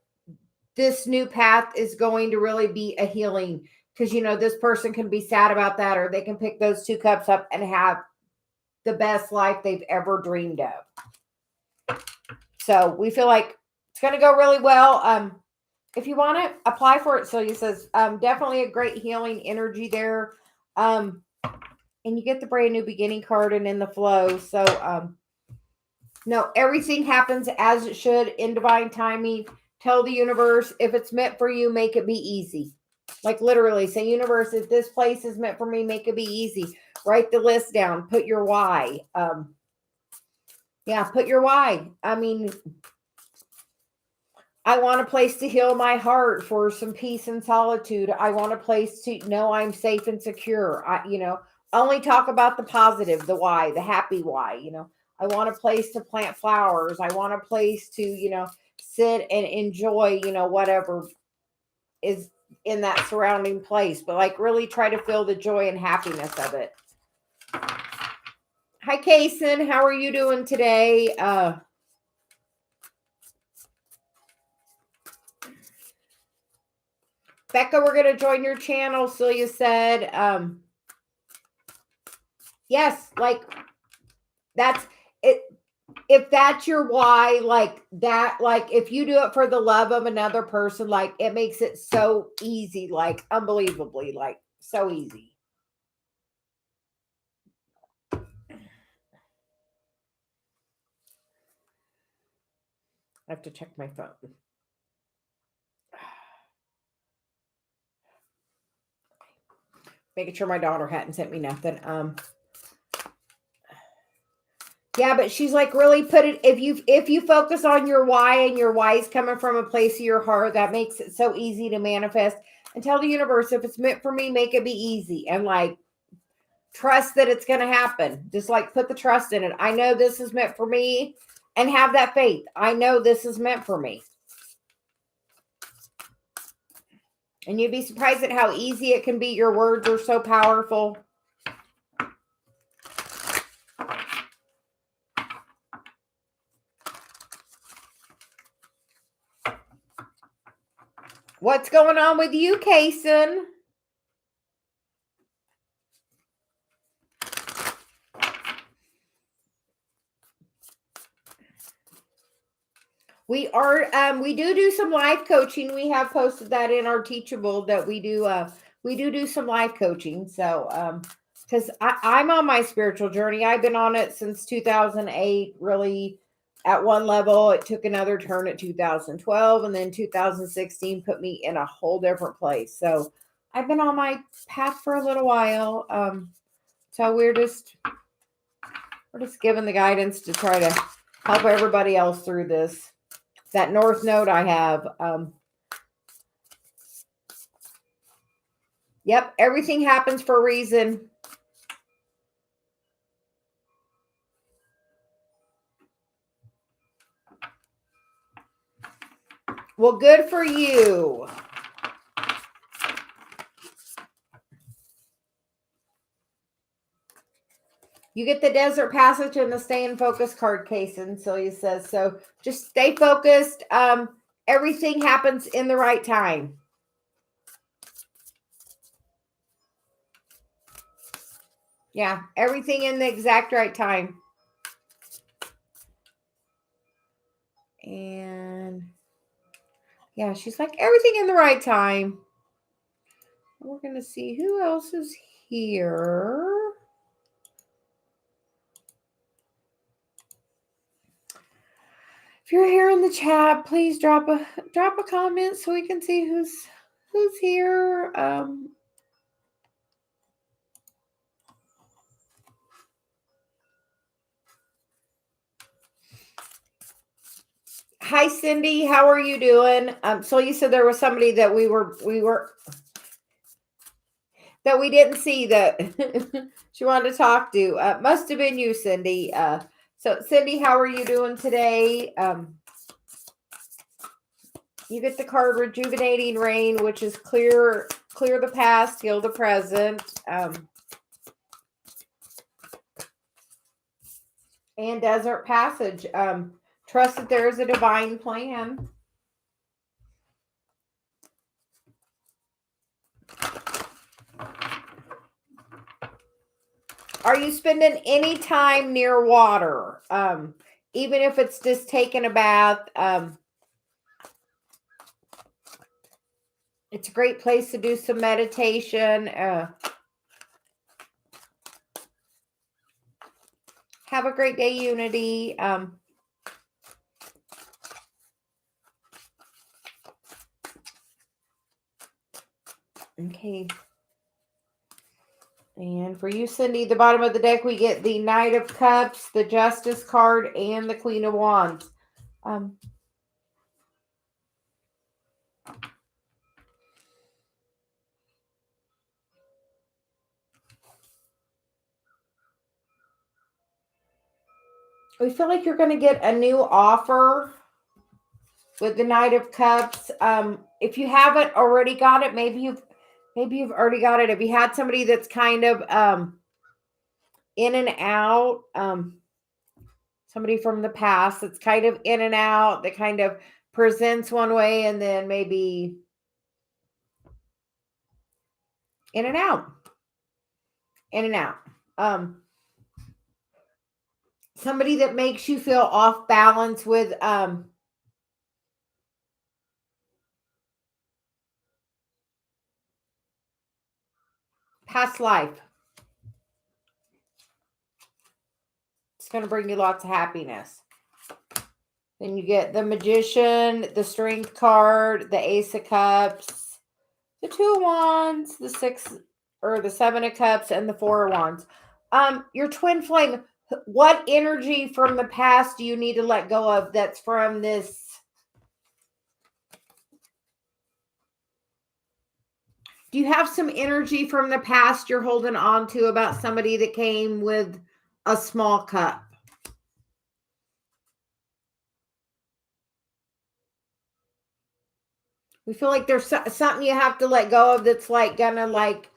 this new path is going to really be a healing, because, this person can be sad about that, or they can pick those 2 cups up and have the best life they've ever dreamed of. So we feel like it's going to go really well. If you want it, apply for it. Celia says, definitely a great healing energy there. And you get the brand new beginning card and in the flow. So, no, everything happens as it should in divine timing. Tell the universe, if it's meant for you, make it be easy. Like, literally say, universe, if this place is meant for me, make it be easy. Write the list down. Put your why. Put your why. I mean, I want a place to heal my heart for some peace and solitude. I want a place to know I'm safe and secure. Only talk about the positive, the why, the happy why. I want a place to plant flowers. I want a place to, sit and enjoy, whatever is in that surrounding place. But like, really try to feel the joy and happiness of it. Hi, Kaysen. How are you doing today? Becca, we're going to join your channel, Celia said. Yes, like, that's it. If that's your why, like that, like if you do it for the love of another person, like it makes it so easy, like unbelievably, like so easy. I have to check my phone. Making sure my daughter hadn't sent me nothing. Yeah, but she's like, really put it, if you focus on your why, and your why is coming from a place of your heart, that makes it so easy to manifest. And tell the universe, if it's meant for me, make it be easy. And like, trust that it's going to happen. Just like put the trust in it. I know this is meant for me, and have that faith. I know this is meant for me. And you'd be surprised at how easy it can be. Your words are so powerful. What's going on with you, Kaysen? We do some live coaching. We have posted that in our Teachable that we do some live coaching. So, because I'm on my spiritual journey. I've been on it since 2008, really at one level. It took another turn at 2012, and then 2016 put me in a whole different place. So I've been on my path for a little while. So we're just given the guidance to try to help everybody else through this. That North Node I have. Yep, everything happens for a reason. Well, good for you. You get the Desert Passage and the Stay in Focus card, Kaysen, Celia says. So just stay focused. everything happens in the right time. Yeah, everything in the exact right time. And yeah, she's like, everything in the right time. We're going to see who else is here. If you're here in the chat, please drop a comment so we can see who's here. Hi, Cindy. How are you doing? So you said there was somebody that we were that we didn't see that she wanted to talk to. Must have been you, Cindy. So Cindy, how are you doing today? You get the card Rejuvenating Rain, which is clear the past, heal the present. And Desert Passage. Trust that there is a divine plan. Are you spending any time near water? Even if it's just taking a bath. It's a great place to do some meditation. Have a great day, Unity. Okay. And for you, Cindy, the bottom of the deck, we get the Knight of Cups, the Justice card, and the Queen of Wands. We feel like you're going to get a new offer with the Knight of Cups. If you haven't already got it, maybe you've already got it. If you had somebody that's kind of in and out, somebody from the past that's kind of in and out, that kind of presents one way and then maybe in and out. Somebody that makes you feel off balance with past life. It's going to bring you lots of happiness. Then you get the Magician, the Strength card, the Ace of Cups, the Two of Wands, the Seven of Cups, and the Four of Wands. Your twin flame, what energy from the past do you need to let go of that's from this? Do you have some energy from the past you're holding on to about somebody that came with a small cup? We feel like there's something you have to let go of that's like gonna like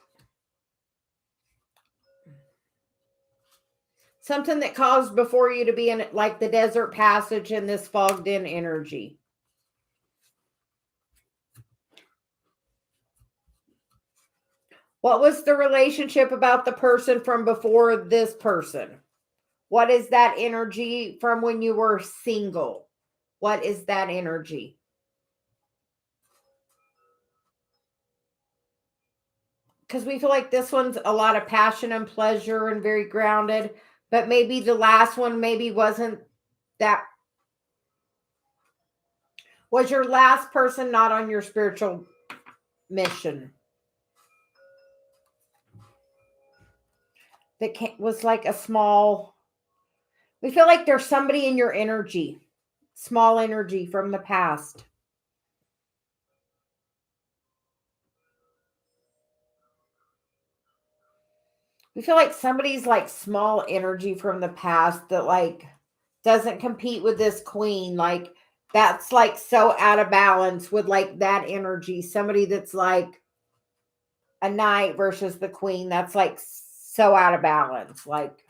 something that caused before you to be in like the desert passage and this fogged in energy. What was the relationship about the person from before this person? What is that energy from when you were single? What is that energy? Because we feel like this one's a lot of passion and pleasure and very grounded, but maybe the last one maybe wasn't that. Was your last person not on your spiritual mission? That was like a small. We feel like there's somebody in your energy, small energy from the past. We feel like somebody's like small energy from the past that like doesn't compete with this queen. Like that's like so out of balance with like that energy. Somebody that's like a knight versus the queen. That's like so out of balance. Like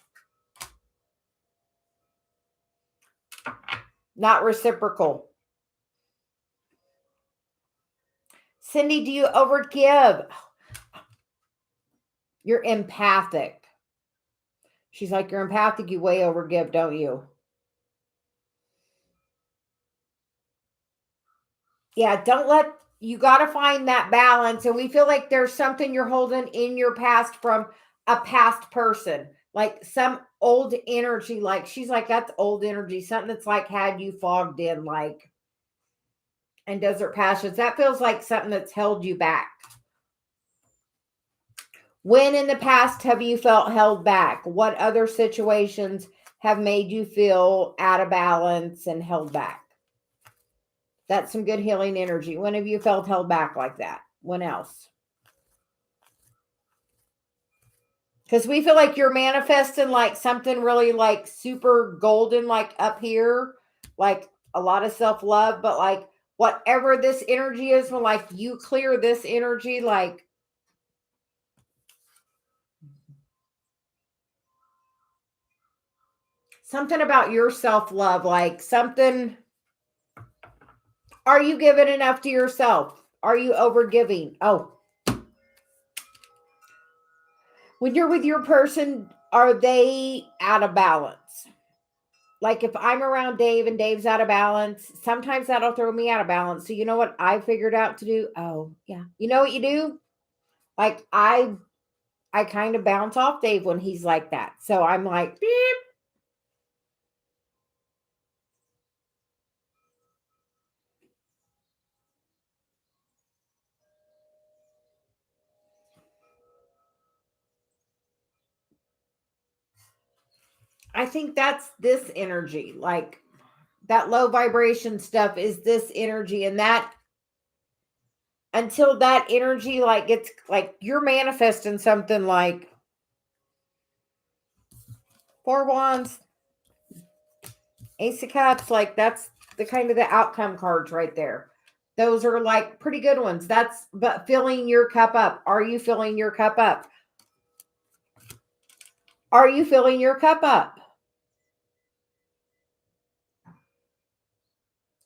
not reciprocal. Cindy, do you overgive? You're empathic. She's like, you're empathic, you way overgive, don't you? Yeah, you got to find that balance. And we feel like there's something you're holding in your past from a past person, like some old energy. Like she's like, that's old energy, something that's like had you fogged in, like, and desert passions. That feels like something that's held you back. When in the past have you felt held back? What other situations have made you feel out of balance and held back? That's some good healing energy. When have you felt held back like that? When else? Because we feel like you're manifesting like something really like super golden, like up here, like a lot of self-love, but like whatever this energy is, when like you clear this energy, like something about your self-love, like something. Are you giving enough to yourself? Are you overgiving? Oh, when you're with your person, are they out of balance? Like if I'm around Dave and Dave's out of balance, sometimes that'll throw me out of balance. So you know what I figured out to do? Oh, yeah. You know what you do? Like I kind of bounce off Dave when he's like that. So I'm like, beep. I think that's this energy. Like that low vibration stuff is this energy, and that until that energy like gets like you're manifesting something like 4 wands, Ace of Cups, like that's the kind of the outcome cards right there. Those are like pretty good ones. That's but filling your cup up. Are you filling your cup up? Are you filling your cup up?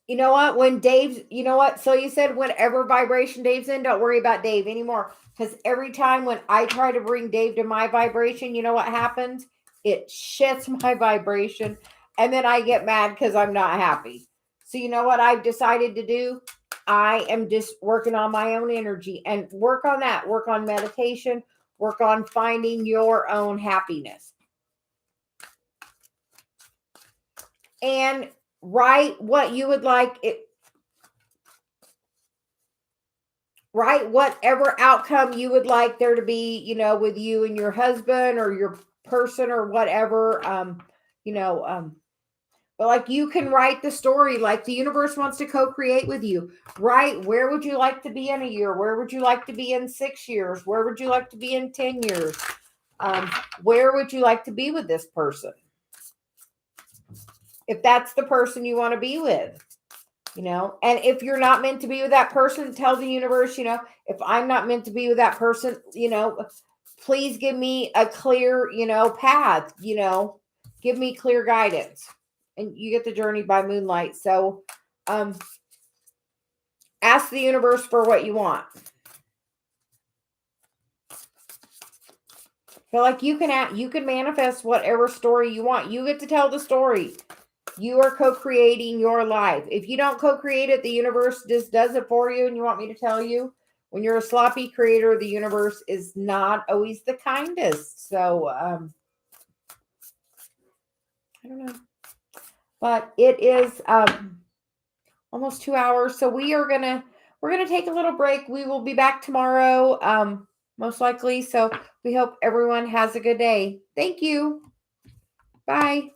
You know what? When Dave's, you know what? So you said whatever vibration Dave's in, don't worry about Dave anymore. Because every time when I try to bring Dave to my vibration, you know what happens? It shits my vibration. And then I get mad because I'm not happy. So you know what I've decided to do? I am just working on my own energy and work on that. Work on meditation. Work on finding your own happiness. And write what you would like it. Right? Whatever outcome you would like there to be, you know, with you and your husband or your person or whatever, you know, but like you can write the story, like the universe wants to co-create with you, right? Where would you like to be in a year? Where would you like to be in 6 years? Where would you like to be in 10 years? Where would you like to be with this person? If that's the person you want to be with. You know, and if you're not meant to be with that person, tell the universe, you know, if I'm not meant to be with that person, you know, please give me a clear, you know, path, you know, give me clear guidance. And you get the Journey by Moonlight. So ask the universe for what you want. Feel like you can manifest whatever story you want. You get to tell the story. You are co-creating your life. If you don't co-create it, the universe just does it for you. And you want me to tell you, when you're a sloppy creator, the universe is not always the kindest. So, I don't know. But it is almost 2 hours. So we're gonna take a little break. We will be back tomorrow, most likely. So we hope everyone has a good day. Thank you. Bye.